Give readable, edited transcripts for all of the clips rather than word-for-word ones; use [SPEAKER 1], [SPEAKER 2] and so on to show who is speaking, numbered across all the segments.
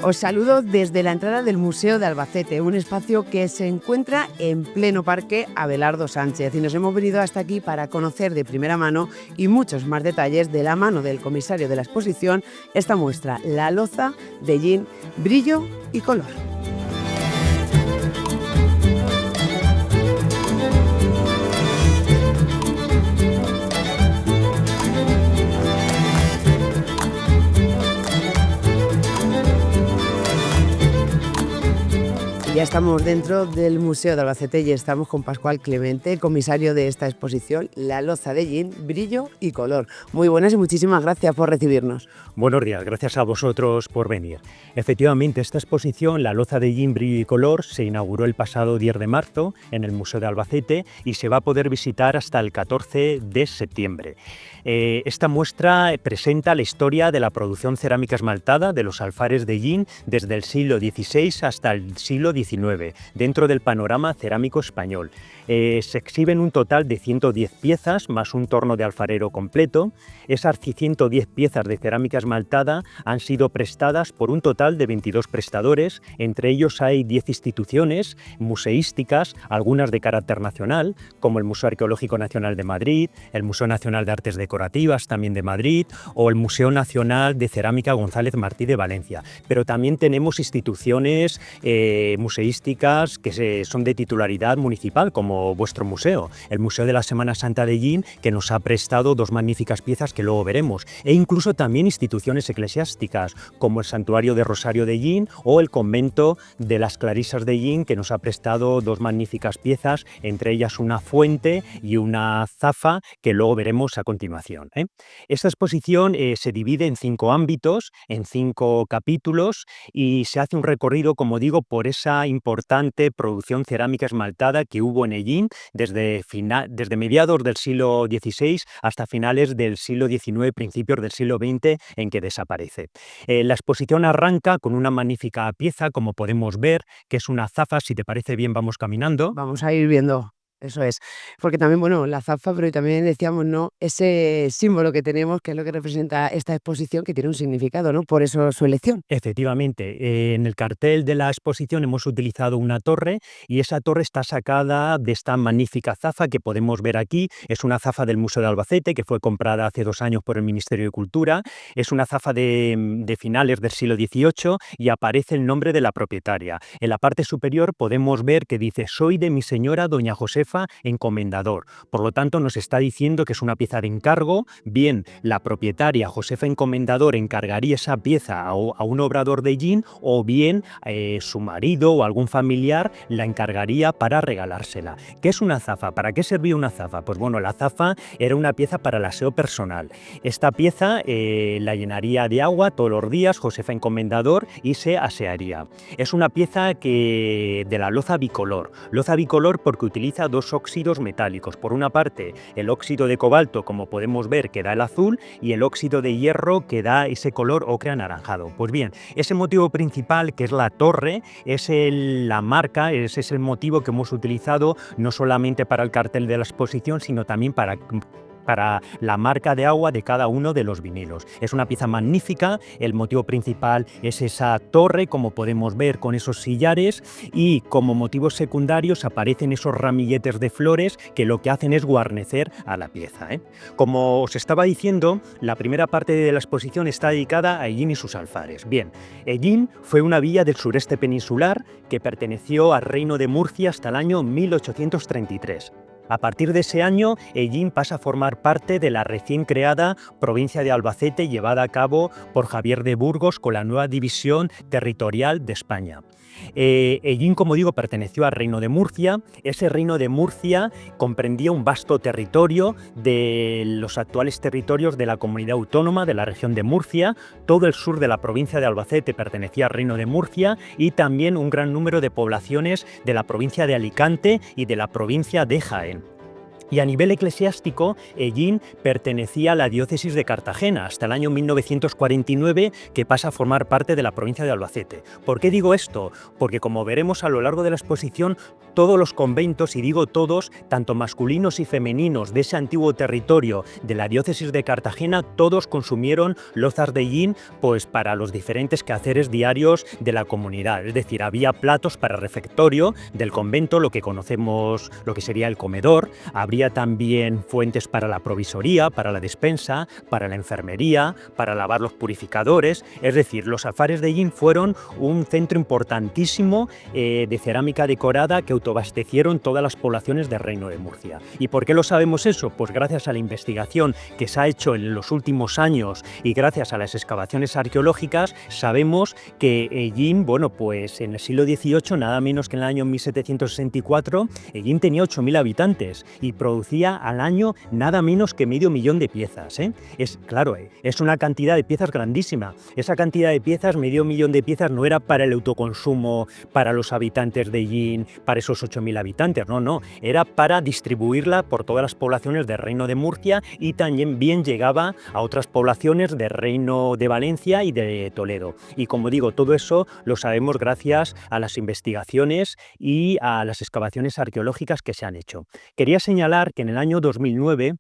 [SPEAKER 1] Os saludo desde la entrada del Museo de Albacete, un espacio que se encuentra en pleno Parque Abelardo Sánchez. Y nos hemos venido hasta aquí para conocer de primera mano y muchos más detalles de la mano del comisario de la exposición esta muestra, La Loza de Yin, Brillo y Color. Ya estamos dentro del Museo de Albacete y estamos con Pascual Clemente, comisario de esta exposición, La Loza de Yin, Brillo y Color. Muy buenas y muchísimas gracias por recibirnos.
[SPEAKER 2] Buenos días, gracias a vosotros por venir. Efectivamente, esta exposición, La Loza de Yin, Brillo y Color, se inauguró el pasado 10 de marzo en el Museo de Albacete y se va a poder visitar hasta el 14 de septiembre. Esta muestra presenta la historia de la producción cerámica esmaltada de los alfares de Yin desde el siglo XVI hasta el siglo XIX, dentro del panorama cerámico español. Se exhiben un total de 110 piezas, más un torno de alfarero completo. Esas 110 piezas de cerámica esmaltada han sido prestadas por un total de 22 prestadores, entre ellos hay 10 instituciones museísticas, algunas de carácter nacional, como el Museo Arqueológico Nacional de Madrid, el Museo Nacional de Artes Decorativas también de Madrid, o el Museo Nacional de Cerámica González Martí de Valencia. Pero también tenemos instituciones museísticas que son de titularidad municipal, como vuestro museo, el Museo de la Semana Santa de Yin, que nos ha prestado dos magníficas piezas que luego veremos, e incluso también instituciones eclesiásticas, como el Santuario de Rosario de Yin o el Convento de las Clarisas de Yin, que nos ha prestado dos magníficas piezas, entre ellas una fuente y una zafa, que luego veremos a continuación. Esta exposición se divide en 5 ámbitos, en 5 capítulos, y se hace un recorrido, como digo, por esa importante producción cerámica esmaltada que hubo en Yin desde mediados del siglo XVI hasta finales del siglo XIX, principios del siglo XX, en que desaparece. La exposición arranca con una magnífica pieza, como podemos ver, que es una zafa. Si te parece bien, vamos caminando.
[SPEAKER 1] Vamos a ir viendo. Eso es, porque también, bueno, la zafa, pero también decíamos, ¿no?, ese símbolo que tenemos, que es lo que representa esta exposición, que tiene un significado, ¿no?, por eso su elección.
[SPEAKER 2] Efectivamente, en el cartel de la exposición hemos utilizado una torre y esa torre está sacada de esta magnífica zafa que podemos ver aquí. Es una zafa del Museo de Albacete que fue comprada hace 2 años por el Ministerio de Cultura. Es una zafa de finales del siglo XVIII y aparece el nombre de la propietaria. En la parte superior podemos ver que dice: soy de mi señora doña Josefa Encomendador. Por lo tanto, nos está diciendo que es una pieza de encargo. Bien, la propietaria Josefa Encomendador encargaría esa pieza a un obrador de Yin, o bien su marido o algún familiar la encargaría para regalársela. ¿Qué es una zafa? ¿Para qué servía una zafa? Pues bueno, la zafa era una pieza para el aseo personal. Esta pieza la llenaría de agua todos los días Josefa Encomendador y se asearía. Es una pieza de la loza bicolor. Loza bicolor porque utiliza dos óxidos metálicos. Por una parte, el óxido de cobalto, como podemos ver, que da el azul, y el óxido de hierro, que da ese color ocre anaranjado. Pues bien, ese motivo principal, que es la torre, es la marca, ese es el motivo que hemos utilizado no solamente para el cartel de la exposición, sino también para la marca de agua de cada uno de los vinilos. Es una pieza magnífica. El motivo principal es esa torre, como podemos ver, con esos sillares, y como motivos secundarios aparecen esos ramilletes de flores que lo que hacen es guarnecer a la pieza. Como os estaba diciendo, la primera parte de la exposición está dedicada a Ellín y sus alfares. Bien, Ellín fue una villa del sureste peninsular que perteneció al Reino de Murcia hasta el año 1833. A partir de ese año, Ellín pasa a formar parte de la recién creada provincia de Albacete, llevada a cabo por Javier de Burgos con la nueva división territorial de España. Ellín, como digo, perteneció al Reino de Murcia. Ese Reino de Murcia comprendía un vasto territorio de los actuales territorios de la comunidad autónoma de la región de Murcia. Todo el sur de la provincia de Albacete pertenecía al Reino de Murcia, y también un gran número de poblaciones de la provincia de Alicante y de la provincia de Jaén. Y a nivel eclesiástico, Hellín pertenecía a la diócesis de Cartagena hasta el año 1949, que pasa a formar parte de la provincia de Albacete. ¿Por qué digo esto? Porque como veremos a lo largo de la exposición, todos los conventos, y digo todos, tanto masculinos y femeninos de ese antiguo territorio de la diócesis de Cartagena, todos consumieron lozas de Hellín pues para los diferentes quehaceres diarios de la comunidad. Es decir, había platos para refectorio del convento, lo que conocemos, lo que sería el comedor. Habría también fuentes para la provisoría, para la despensa, para la enfermería, para lavar los purificadores. Es decir, los alfares de Hellín fueron un centro importantísimo de cerámica decorada que autoabastecieron todas las poblaciones del Reino de Murcia. ¿Y por qué lo sabemos eso? Pues gracias a la investigación que se ha hecho en los últimos años y gracias a las excavaciones arqueológicas, sabemos que Hellín, bueno, pues en el siglo XVIII, nada menos que en el año 1764, Hellín tenía 8.000 habitantes y producía al año nada menos que 500.000 de piezas. Es una cantidad de piezas grandísima. Esa cantidad de piezas, 500.000 de piezas, no era para el autoconsumo, para los habitantes de Hellín, para esos 8.000 habitantes, no, era para distribuirla por todas las poblaciones del Reino de Murcia y también bien llegaba a otras poblaciones del Reino de Valencia y de Toledo. Y como digo, todo eso lo sabemos gracias a las investigaciones y a las excavaciones arqueológicas que se han hecho. Quería señalar que en el año 2009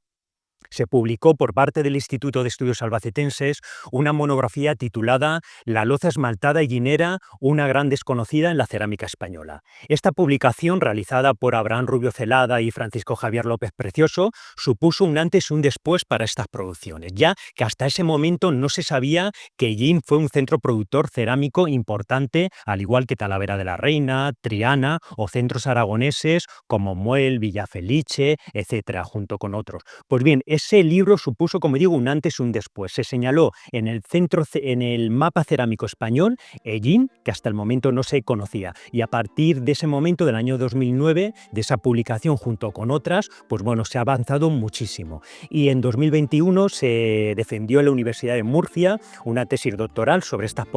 [SPEAKER 2] se publicó por parte del Instituto de Estudios Albacetenses una monografía titulada La loza esmaltada hellinera, una gran desconocida en la cerámica española. Esta publicación, realizada por Abraham Rubio Celada y Francisco Javier López Precioso, supuso un antes y un después para estas producciones, ya que hasta ese momento no se sabía que Hellín fue un centro productor cerámico importante, al igual que Talavera de la Reina, Triana o centros aragoneses como Muel, Villafeliche, etcétera, junto con otros. Pues bien, ese libro supuso, como digo, un antes y un después. Se señaló en el mapa cerámico español Hellín, que hasta el momento no se conocía. Y a partir de ese momento, del año 2009, de esa publicación junto con otras, pues bueno, se ha avanzado muchísimo. Y en 2021 se defendió en la Universidad de Murcia una tesis doctoral sobre estas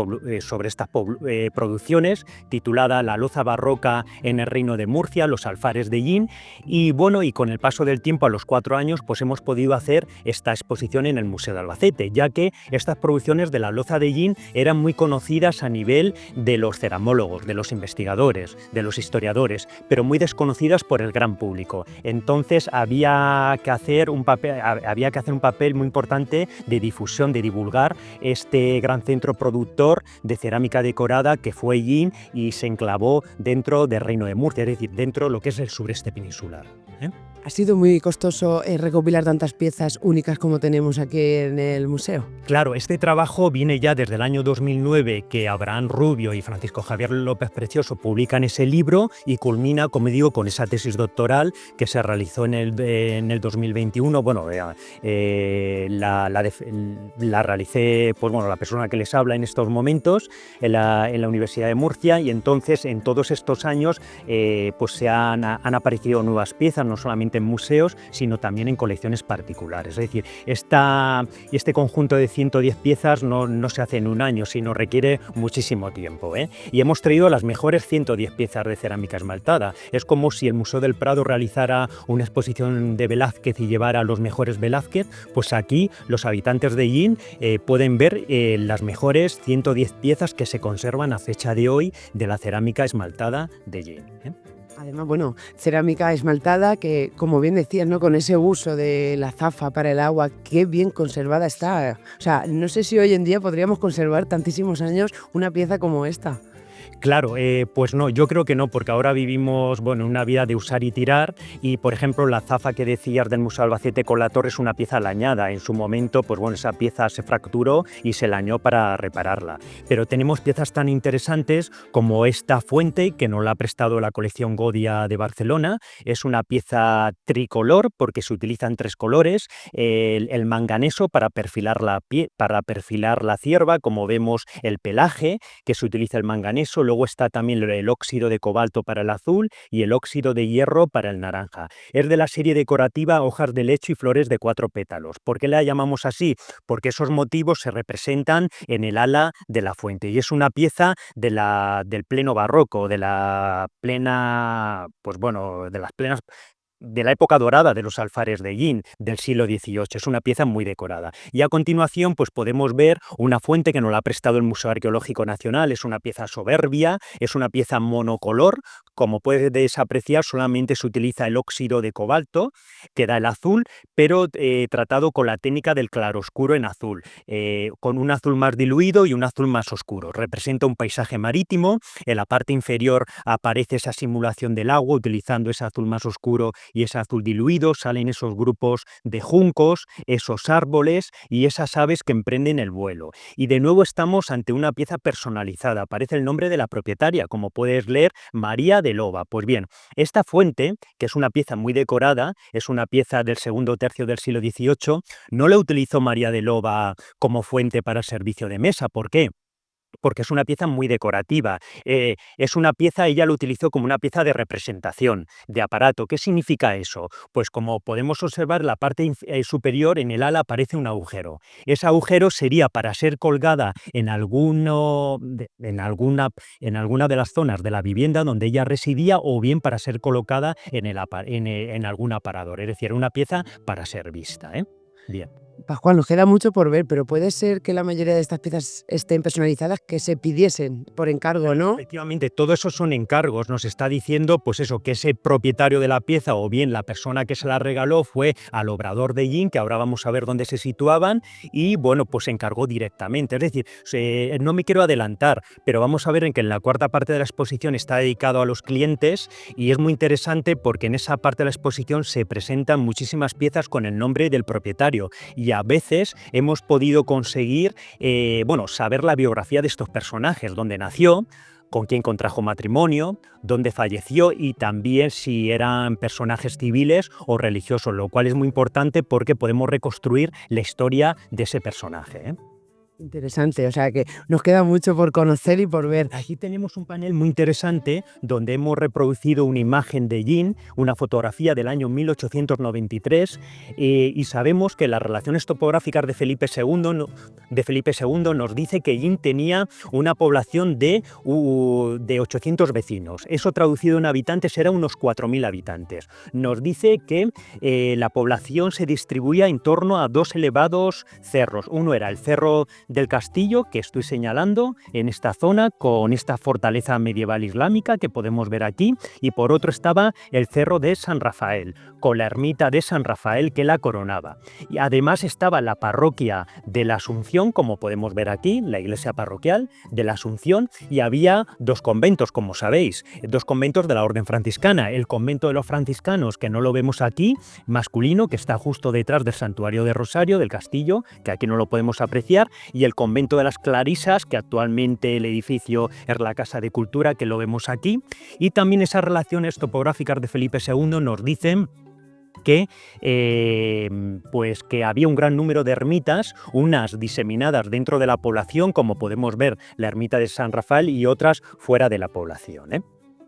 [SPEAKER 2] producciones, titulada La loza barroca en el Reino de Murcia, los alfares de Hellín. Y bueno, y con el paso del tiempo, a los 4 años, pues hemos podido hacer esta exposición en el Museo de Albacete, ya que estas producciones de la loza de Hellín eran muy conocidas a nivel de los ceramólogos, de los investigadores, de los historiadores, pero muy desconocidas por el gran público. Entonces había que hacer un papel muy importante de difusión, de divulgar este gran centro productor de cerámica decorada que fue Hellín y se enclavó dentro del Reino de Murcia, es decir, dentro de lo que es el sureste peninsular.
[SPEAKER 1] ¿Ha sido muy costoso recopilar tantas piezas únicas como tenemos aquí en el museo?
[SPEAKER 2] Claro, este trabajo viene ya desde el año 2009, que Abraham Rubio y Francisco Javier López Precioso publican ese libro y culmina, como digo, con esa tesis doctoral que se realizó en el 2021. Bueno, la realicé, pues bueno, la persona que les habla en estos momentos en la Universidad de Murcia, y entonces en todos estos años pues se han aparecido nuevas piezas, no solamente en museos, sino también en colecciones particulares. Es decir, este conjunto de 110 piezas no se hace en un año, sino requiere muchísimo tiempo, Y hemos traído las mejores 110 piezas de cerámica esmaltada. Es como si el Museo del Prado realizara una exposición de Velázquez y llevara los mejores Velázquez, pues aquí los habitantes de Hellín pueden ver las mejores 110 piezas que se conservan a fecha de hoy de la cerámica esmaltada de Hellín.
[SPEAKER 1] Además, bueno, cerámica esmaltada que, como bien decías, ¿no? Con ese uso de la zafa para el agua, qué bien conservada está. O sea, no sé si hoy en día podríamos conservar tantísimos años una pieza como esta.
[SPEAKER 2] Claro, pues no, yo creo que no, porque ahora vivimos una vida de usar y tirar y, por ejemplo, la zafa que decías del Museo Albacete con la torre es una pieza lañada. En su momento, pues bueno, esa pieza se fracturó y se lañó para repararla. Pero tenemos piezas tan interesantes como esta fuente que nos la ha prestado la colección Godia de Barcelona. Es una pieza tricolor porque se utilizan 3 colores. El manganeso para perfilar la cierva, como vemos el pelaje, que se utiliza el manganeso. Luego está también el óxido de cobalto para el azul y el óxido de hierro para el naranja. Es de la serie decorativa Hojas de Lecho y Flores de 4 pétalos. ¿Por qué la llamamos así? Porque esos motivos se representan en el ala de la fuente y es una pieza del pleno barroco, de las plenas de la época dorada de los alfares de Yin, del siglo XVIII. Es una pieza muy decorada. Y a continuación pues podemos ver una fuente que nos la ha prestado el Museo Arqueológico Nacional. Es una pieza soberbia, es una pieza monocolor. Como puedes apreciar, solamente se utiliza el óxido de cobalto, que da el azul, pero tratado con la técnica del claroscuro en azul, con un azul más diluido y un azul más oscuro. Representa un paisaje marítimo. En la parte inferior aparece esa simulación del agua, utilizando ese azul más oscuro y ese azul diluido. Salen esos grupos de juncos, esos árboles y esas aves que emprenden el vuelo. Y de nuevo estamos ante una pieza personalizada. Aparece el nombre de la propietaria, como puedes leer, María de Loba. Pues bien, esta fuente, que es una pieza muy decorada, es una pieza del segundo tercio del siglo XVIII, no la utilizó María de Loba como fuente para servicio de mesa. ¿Por qué? Porque es una pieza muy decorativa. Es una pieza, ella lo utilizó como una pieza de representación, de aparato. ¿Qué significa eso? Pues como podemos observar, la parte superior, en el ala, aparece un agujero. Ese agujero sería para ser colgada en alguna de las zonas de la vivienda donde ella residía, o bien para ser colocada en algún aparador. Es decir, una pieza para ser vista, ¿eh? Bien.
[SPEAKER 1] Pascual, nos queda mucho por ver, pero puede ser que la mayoría de estas piezas estén personalizadas, que se pidiesen por encargo, ¿no?
[SPEAKER 2] Efectivamente, todo eso son encargos. Nos está diciendo, pues eso, que ese propietario de la pieza, o bien la persona que se la regaló, fue al obrador de Yin, que ahora vamos a ver dónde se situaban, y bueno, pues se encargó directamente. Es decir, no me quiero adelantar, pero vamos a ver que en la cuarta parte de la exposición está dedicado a los clientes, y es muy interesante porque en esa parte de la exposición se presentan muchísimas piezas con el nombre del propietario, y a veces hemos podido conseguir saber la biografía de estos personajes, dónde nació, con quién contrajo matrimonio, dónde falleció, y también si eran personajes civiles o religiosos, lo cual es muy importante porque podemos reconstruir la historia de ese personaje, ¿eh?
[SPEAKER 1] Interesante, o sea que nos queda mucho por conocer y por ver.
[SPEAKER 2] Aquí tenemos un panel muy interesante donde hemos reproducido una imagen de Yin, una fotografía del año 1893, y sabemos que las relaciones topográficas de Felipe II nos dice que Yin tenía una población de 800 vecinos. Eso traducido en habitantes era unos 4.000 habitantes. Nos dice que la población se distribuía en torno a dos elevados cerros. Uno era el cerro del Castillo, que estoy señalando en esta zona, con esta fortaleza medieval islámica que podemos ver aquí, y por otro estaba el cerro de San Rafael, con la ermita de San Rafael que la coronaba. Y además estaba la parroquia de la Asunción, como podemos ver aquí, la iglesia parroquial de la Asunción, y había dos conventos, como sabéis, dos conventos de la orden franciscana: el convento de los franciscanos, que no lo vemos aquí, masculino, que está justo detrás del santuario de Rosario del Castillo, que aquí no lo podemos apreciar, y el convento de las Clarisas, que actualmente el edificio es la Casa de Cultura, que lo vemos aquí. Y también esas relaciones topográficas de Felipe II nos dicen que había un gran número de ermitas, unas diseminadas dentro de la población, como podemos ver la ermita de San Rafael, y otras fuera de la población, ¿eh?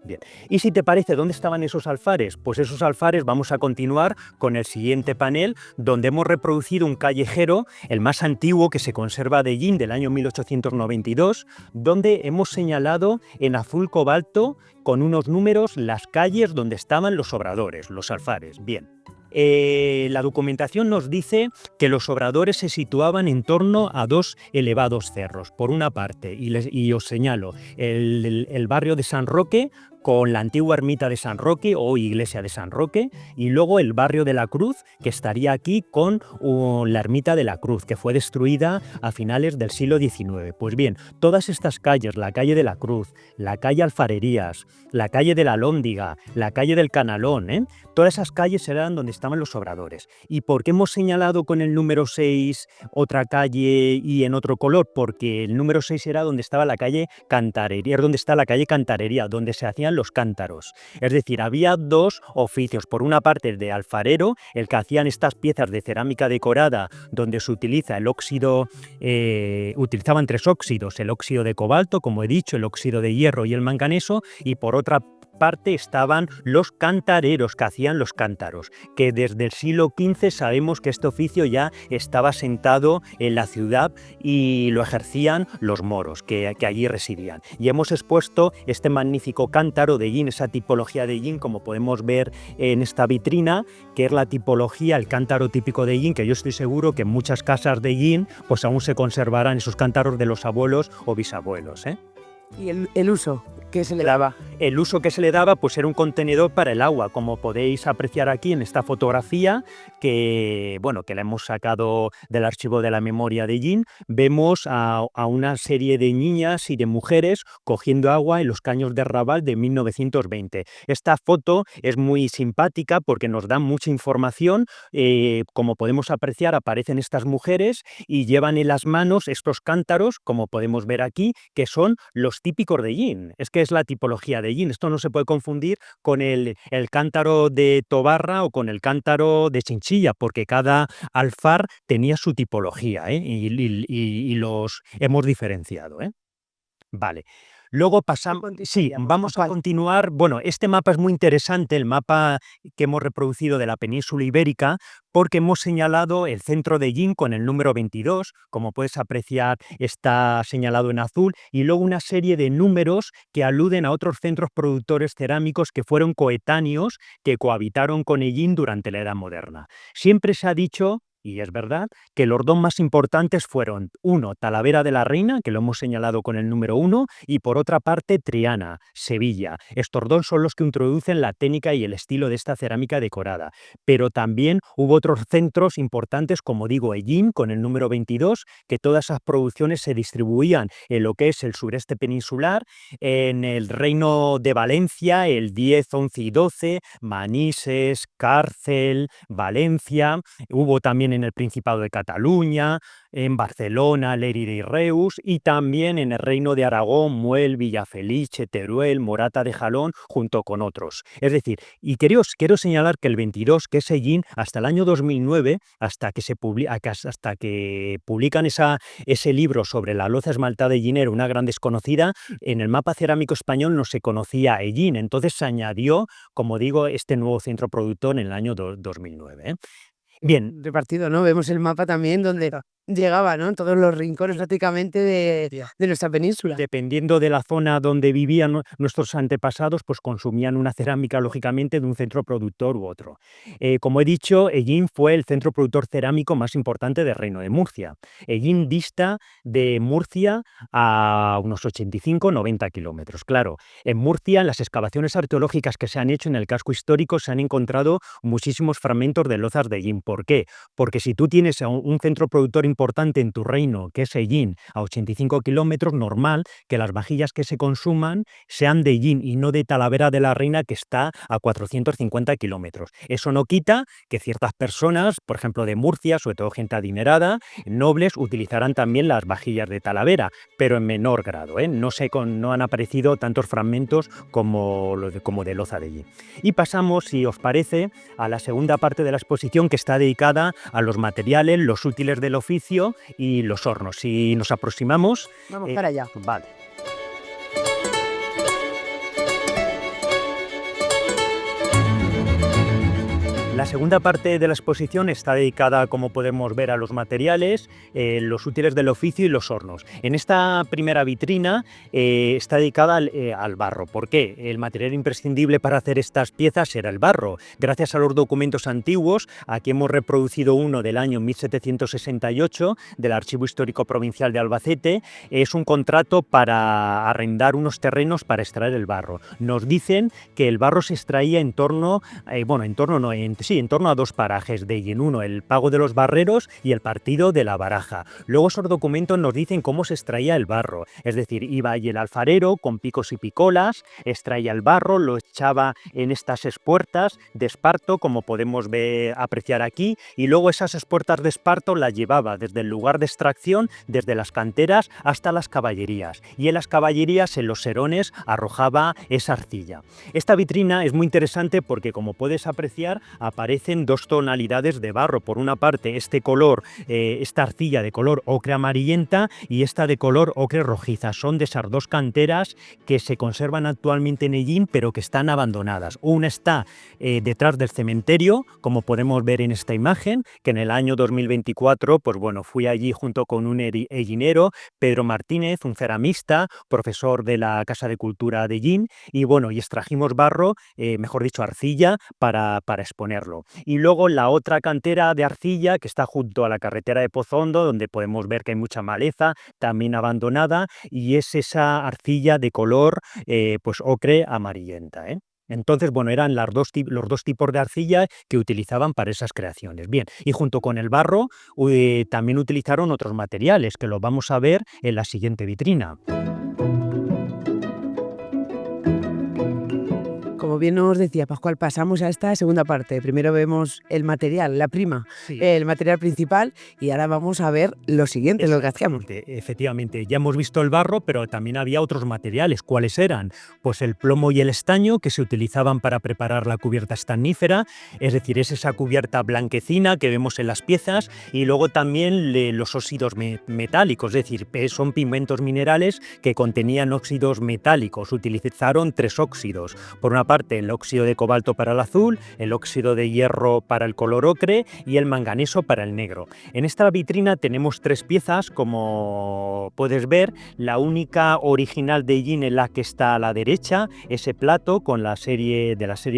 [SPEAKER 2] Bien, y si te parece, ¿dónde estaban esos alfares? Pues esos alfares vamos a continuar con el siguiente panel, donde hemos reproducido un callejero, el más antiguo que se conserva de Yin, del año 1892, donde hemos señalado en azul cobalto con unos números las calles donde estaban los obradores, los alfares. Bien. La documentación nos dice que los obradores se situaban en torno a dos elevados cerros. Por una parte, y os señalo, el barrio de San Roque, con la antigua ermita de San Roque o iglesia de San Roque, y luego el barrio de la Cruz, que estaría aquí con la ermita de la Cruz, que fue destruida a finales del siglo XIX. Pues bien, todas estas calles, la calle de la Cruz, la calle Alfarerías, la calle de la Lóndiga, la calle del Canalón, todas esas calles eran donde estaban los obradores. ¿Y por qué hemos señalado con el número 6 otra calle y en otro color? Porque el número 6 era donde estaba la calle Cantarería, donde está la calle Cantarería, donde se hacían los cántaros. Es decir, había dos oficios: por una parte el de alfarero, el que hacían estas piezas de cerámica decorada donde se utiliza el óxido, utilizaban tres óxidos: el óxido de cobalto, como he dicho, el óxido de hierro y el manganeso, y por otra parte estaban los cantareros que hacían los cántaros, que desde el siglo XV sabemos que este oficio ya estaba sentado en la ciudad y lo ejercían los moros que allí residían. Y hemos expuesto este magnífico cántaro de Yin, esa tipología de Yin, como podemos ver en esta vitrina, que es la tipología, el cántaro típico de Yin, que yo estoy seguro que en muchas casas de Yin pues aún se conservarán esos cántaros de los abuelos o bisabuelos, ¿eh?
[SPEAKER 1] ¿Y el uso que se le daba?
[SPEAKER 2] El uso que se le daba pues era un contenedor para el agua, como podéis apreciar aquí en esta fotografía que, bueno, que la hemos sacado del archivo de la memoria de Yin. Vemos a una serie de niñas y de mujeres cogiendo agua en los caños de Raval de 1920. Esta foto es muy simpática porque nos da mucha información. Como podemos apreciar, aparecen estas mujeres y llevan en las manos estos cántaros, como podemos ver aquí, que son los típicos de Yin. Es que es la tipología de Yin. Esto no se puede confundir con el cántaro de Tobarra o con el cántaro de Chinchilla, porque cada alfar tenía su tipología, ¿eh? Y los hemos diferenciado, ¿eh? Vale. Luego pasamos, sí, vamos a continuar. Bueno, este mapa es muy interesante, el mapa que hemos reproducido de la península ibérica, porque hemos señalado el centro de Yin con el número 22, como puedes apreciar está señalado en azul, y luego una serie de números que aluden a otros centros productores cerámicos que fueron coetáneos, que cohabitaron con el Yin durante la Edad Moderna. Siempre se ha dicho, y es verdad, que los dos más importantes fueron, uno, Talavera de la Reina, que lo hemos señalado con el número 1, y por otra parte Triana, Sevilla. Estos dos son los que introducen la técnica y el estilo de esta cerámica decorada. Pero también hubo otros centros importantes, como digo, Ellín, con el número 22, que todas esas producciones se distribuían en lo que es el sureste peninsular, en el Reino de Valencia, el 10, 11 y 12, Manises, Cárcel, Valencia. Hubo también en el Principado de Cataluña, en Barcelona, Lérida y Reus, y también en el Reino de Aragón, Muel, Villafelice, Teruel, Morata de Jalón, junto con otros. Es decir, y quiero señalar que el 22, que es Ellín, hasta el año 2009, hasta que publican ese libro sobre la loza esmaltada Ellinera, una gran desconocida, en el mapa cerámico español no se conocía Ellín, entonces se añadió, como digo, este nuevo centro productor en el año 2009, ¿eh? Bien.
[SPEAKER 1] Repartido, ¿no? Vemos el mapa también donde llegaba, ¿no? En todos los rincones prácticamente de nuestra península.
[SPEAKER 2] Dependiendo de la zona donde vivían nuestros antepasados, pues consumían una cerámica, lógicamente, de un centro productor u otro. Como he dicho, Ellín fue el centro productor cerámico más importante del Reino de Murcia. Ellín dista de Murcia a unos 85-90 kilómetros. Claro, en Murcia, en las excavaciones arqueológicas que se han hecho en el casco histórico, se han encontrado muchísimos fragmentos de lozas de Ellín. ¿Por qué? Porque si tú tienes un centro productor importante en tu reino, que es Ellín, a 85 kilómetros, normal que las vajillas que se consuman sean de Ellín y no de Talavera de la Reina, que está a 450 kilómetros. Eso no quita que ciertas personas, por ejemplo de Murcia, sobre todo gente adinerada, nobles, utilizarán también las vajillas de Talavera, pero en menor grado, ¿eh? No han aparecido tantos fragmentos como de loza de Ellín. Y pasamos, si os parece, a la segunda parte de la exposición, que está dedicada a los materiales, los útiles del oficio y los hornos. Si nos aproximamos...
[SPEAKER 1] Vamos para allá.
[SPEAKER 2] Vale. La segunda parte de la exposición está dedicada, como podemos ver, a los materiales, los útiles del oficio y los hornos. En esta primera vitrina está dedicada al barro. ¿Por qué? El material imprescindible para hacer estas piezas era el barro. Gracias a los documentos antiguos, aquí hemos reproducido uno del año 1768 del Archivo Histórico Provincial de Albacete. Es un contrato para arrendar unos terrenos para extraer el barro. Nos dicen que el barro se extraía en torno a dos parajes de Ellín. Uno, el Pago de los Barreros, y el Partido de la Baraja. Luego esos documentos nos dicen cómo se extraía el barro. Es decir, iba allí el alfarero con picos y picolas, extraía el barro, lo echaba en estas espuertas de esparto, como podemos apreciar aquí, y luego esas espuertas de esparto las llevaba desde el lugar de extracción, desde las canteras hasta las caballerías. Y en las caballerías, en los serones, arrojaba esa arcilla. Esta vitrina es muy interesante porque, como puedes apreciar, aparecen dos tonalidades de barro. Por una parte, este color, esta arcilla de color ocre amarillenta y esta de color ocre rojiza. Son de esas dos canteras que se conservan actualmente en Ellín, pero que están abandonadas. Una está detrás del cementerio, como podemos ver en esta imagen, que en el año 2024, pues bueno, fui allí junto con un ellinero, Pedro Martínez, un ceramista, profesor de la Casa de Cultura de Ellín, y bueno, y extrajimos barro, mejor dicho, arcilla, para exponerlo. Y luego la otra cantera de arcilla, que está junto a la carretera de Pozondo, donde podemos ver que hay mucha maleza, también abandonada, y es esa arcilla de color pues ocre amarillenta, ¿eh? Entonces, bueno, eran los dos tipos de arcilla que utilizaban para esas creaciones. Bien, y junto con el barro también utilizaron otros materiales, que los vamos a ver en la siguiente vitrina.
[SPEAKER 1] Como bien nos decía Pascual, pasamos a esta segunda parte. Primero vemos el material, la prima,
[SPEAKER 2] Sí.
[SPEAKER 1] el material principal, y ahora vamos a ver lo siguiente, lo que hacíamos.
[SPEAKER 2] Efectivamente, ya hemos visto el barro, pero también había otros materiales. ¿Cuáles eran? Pues el plomo y el estaño, que se utilizaban para preparar la cubierta estañífera, es decir, es esa cubierta blanquecina que vemos en las piezas, y luego también los óxidos metálicos, es decir, son pigmentos minerales que contenían óxidos metálicos. Utilizaron 3 óxidos. Por una parte, el óxido de cobalto para el azul, el óxido de hierro para el color ocre y el manganeso para el negro. En esta vitrina tenemos 3 piezas, como puedes ver. La única original de Ellín es la que está a la derecha, ese plato con la serie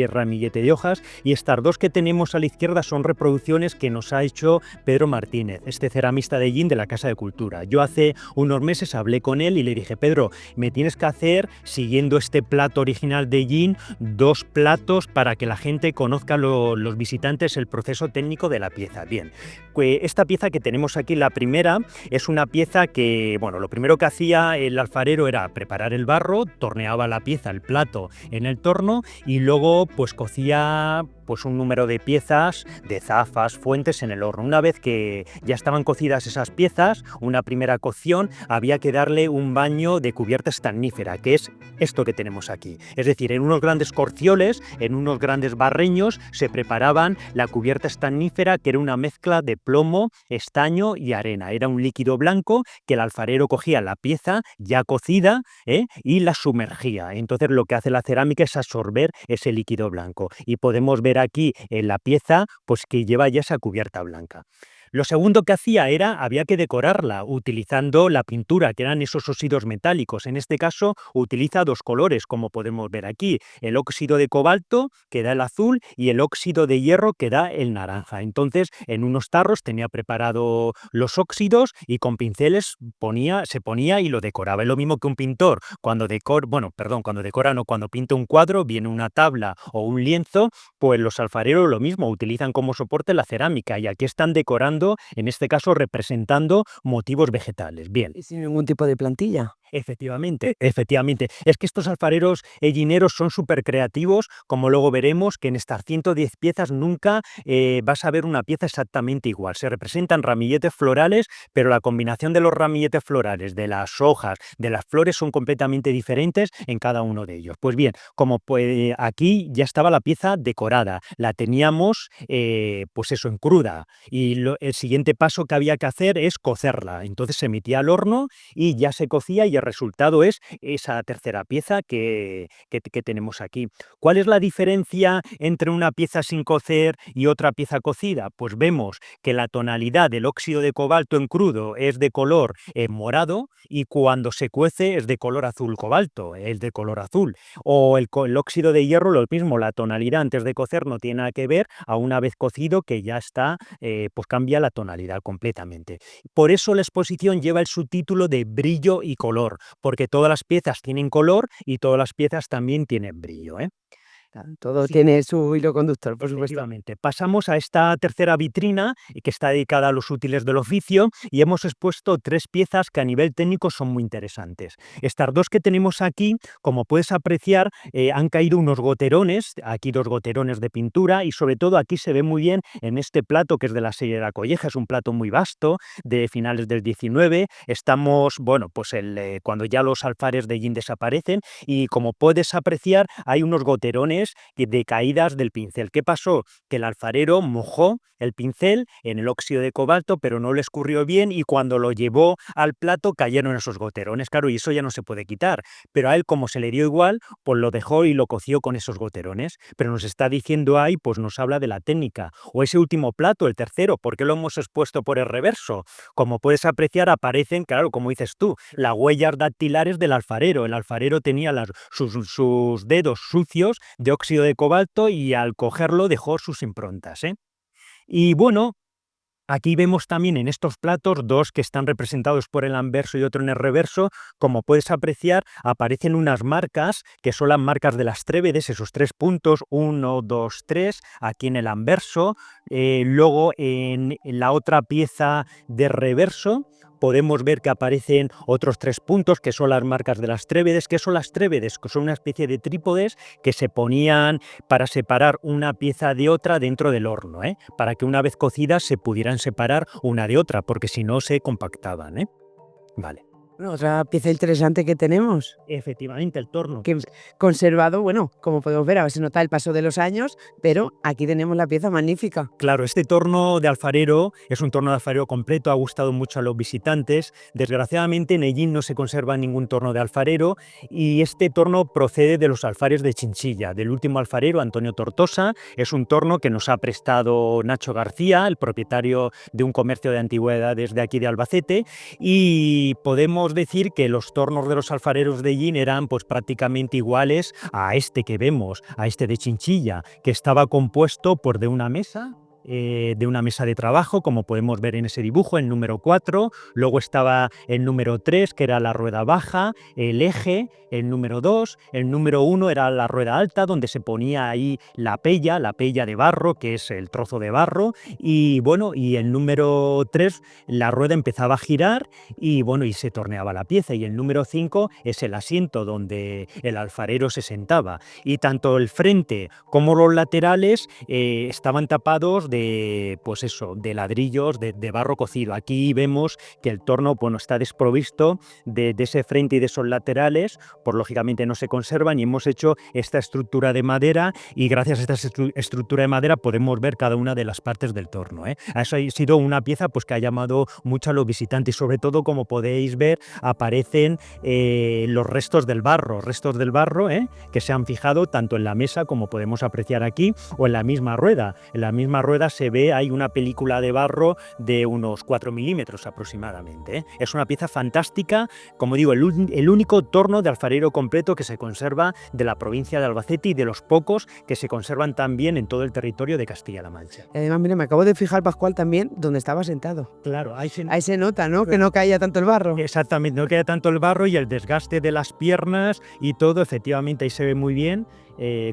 [SPEAKER 2] Ramillete de hojas, y estas 2 que tenemos a la izquierda son reproducciones que nos ha hecho Pedro Martínez, este ceramista de Ellín de la Casa de Cultura. Yo hace unos meses hablé con él y le dije: Pedro, me tienes que hacer, siguiendo este plato original de Ellín, 2 platos para que la gente conozca, los visitantes, el proceso técnico de la pieza. Bien, pues esta pieza que tenemos aquí, la primera, es una pieza que, bueno, lo primero que hacía el alfarero era preparar el barro, torneaba la pieza, el plato, en el torno, y luego pues cocía pues un número de piezas, de zafas, fuentes en el horno. Una vez que ya estaban cocidas esas piezas, una primera cocción, había que darle un baño de cubierta estañífera, que es esto que tenemos aquí. Es decir, en unos grandes corcioles, en unos grandes barreños, se preparaban la cubierta estañífera, que era una mezcla de plomo, estaño y arena. Era un líquido blanco que el alfarero cogía la pieza ya cocida y la sumergía. Entonces lo que hace la cerámica es absorber ese líquido blanco, y podemos ver aquí en la pieza pues que lleva ya esa cubierta blanca. Lo segundo que hacía había que decorarla utilizando la pintura, que eran esos óxidos metálicos. En este caso utiliza 2 colores, como podemos ver aquí: el óxido de cobalto, que da el azul, y el óxido de hierro, que da el naranja. Entonces, en unos tarros tenía preparado los óxidos y con pinceles se ponía y lo decoraba. Es lo mismo que un pintor cuando pinta un cuadro, viene una tabla o un lienzo, pues los alfareros lo mismo, utilizan como soporte la cerámica, y aquí están decorando, en este caso representando motivos vegetales. Bien.
[SPEAKER 1] Y sin ningún tipo de plantilla.
[SPEAKER 2] Efectivamente. Es que estos alfareros ellineros son súper creativos, como luego veremos que en estas 110 piezas nunca vas a ver una pieza exactamente igual. Se representan ramilletes florales, pero la combinación de los ramilletes florales, de las hojas, de las flores, son completamente diferentes en cada uno de ellos. Pues bien, como aquí ya estaba la pieza decorada, la teníamos pues eso, en cruda, y el siguiente paso que había que hacer es cocerla. Entonces se metía al horno y ya se cocía, y el resultado es esa tercera pieza que tenemos aquí. ¿Cuál es la diferencia entre una pieza sin cocer y otra pieza cocida? Pues vemos que la tonalidad del óxido de cobalto en crudo es de color morado, y cuando se cuece es de color azul cobalto, es de color azul. O el óxido de hierro, lo mismo, la tonalidad antes de cocer no tiene nada que ver a una vez cocido, que ya está, pues cambia la tonalidad completamente. Por eso la exposición lleva el subtítulo de brillo y color, porque todas las piezas tienen color y todas las piezas también tienen brillo.
[SPEAKER 1] Claro, todo
[SPEAKER 2] Sí.
[SPEAKER 1] tiene su hilo conductor, por supuesto.
[SPEAKER 2] Efectivamente. Pasamos a esta tercera vitrina, que está dedicada a los útiles del oficio, y hemos expuesto 3 piezas que a nivel técnico son muy interesantes. Estas 2 que tenemos aquí, como puedes apreciar, han caído unos goterones, aquí 2 goterones de pintura, y sobre todo aquí se ve muy bien en este plato, que es de la serie de La Colleja. Es un plato muy vasto, de finales del 19. Estamos, bueno, pues cuando ya los alfares de Ellín desaparecen, y como puedes apreciar hay unos goterones imágenes de caídas del pincel. ¿Qué pasó? Que el alfarero mojó el pincel en el óxido de cobalto, pero no le escurrió bien y cuando lo llevó al plato cayeron esos goterones. Claro, y eso ya no se puede quitar, pero a él, como se le dio igual, pues lo dejó y lo coció con esos goterones. Pero nos está diciendo ahí, pues nos habla de la técnica. O ese último plato, el tercero, ¿por qué lo hemos expuesto por el reverso? Como puedes apreciar, aparecen, claro, como dices tú, las huellas dactilares del alfarero. El alfarero tenía sus dedos sucios de óxido de cobalto y al cogerlo dejó sus improntas, ¿eh? Y bueno, aquí vemos también en estos platos dos que están representados por el anverso y otro en el reverso. Como puedes apreciar, aparecen unas marcas que son las marcas de las trébedes, esos 3 puntos, 1, 2, 3, aquí en el anverso. Luego en la otra pieza de reverso podemos ver que aparecen otros 3 puntos que son las marcas de las trébedes. ¿Qué son las trébedes? Que son una especie de trípodes que se ponían para separar una pieza de otra dentro del horno, para que una vez cocidas se pudieran separar una de otra, porque si no se compactaban, Vale.
[SPEAKER 1] Bueno, otra pieza interesante que tenemos,
[SPEAKER 2] Efectivamente, el torno.
[SPEAKER 1] que conservado, bueno, como podemos ver, a ver si nota el paso de los años, pero aquí tenemos la pieza magnífica.
[SPEAKER 2] Claro, este torno de alfarero es un torno de alfarero completo, ha gustado mucho a los visitantes. Desgraciadamente en Hellín no se conserva ningún torno de alfarero y este torno procede de los alfares de Chinchilla, del último alfarero, Antonio Tortosa. Es un torno que nos ha prestado Nacho García, el propietario de un comercio de antigüedades de aquí de Albacete, y podemos decir que los tornos de los alfareros de Hellín eran pues prácticamente iguales a este que vemos, a este de Chinchilla, que estaba compuesto por de una mesa de trabajo, como podemos ver en ese dibujo, el número 4, luego estaba el número 3, que era la rueda baja, el eje, el número 2, el número 1 era la rueda alta, donde se ponía ahí la pella de barro, que es el trozo de barro, y bueno, y el número 3, la rueda empezaba a girar y bueno, y se torneaba la pieza, y el número 5 es el asiento donde el alfarero se sentaba, y tanto el frente como los laterales estaban tapados pues eso, de ladrillos de barro cocido. Aquí vemos que el torno, bueno, está desprovisto de ese frente y de esos laterales, pues lógicamente no se conservan, y hemos hecho esta estructura de madera, y gracias a esta estructura de madera podemos ver cada una de las partes del torno, Eso ha sido una pieza pues que ha llamado mucho a los visitantes, y sobre todo, como podéis ver, aparecen los restos del barro, que se han fijado tanto en la mesa, como podemos apreciar aquí, o en la misma rueda. En la misma rueda se ve, hay una película de barro de unos 4 milímetros aproximadamente, Es una pieza fantástica, como digo, el único torno de alfarero completo que se conserva de la provincia de Albacete, y de los pocos que se conservan también en todo el territorio de Castilla-La Mancha.
[SPEAKER 1] Y además, mira, me acabo de fijar, Pascual, también donde estaba sentado.
[SPEAKER 2] Claro,
[SPEAKER 1] ahí se nota, ¿no? Que no caía tanto el barro.
[SPEAKER 2] Exactamente, no caía tanto el barro, y el desgaste de las piernas y todo, efectivamente, ahí se ve muy bien,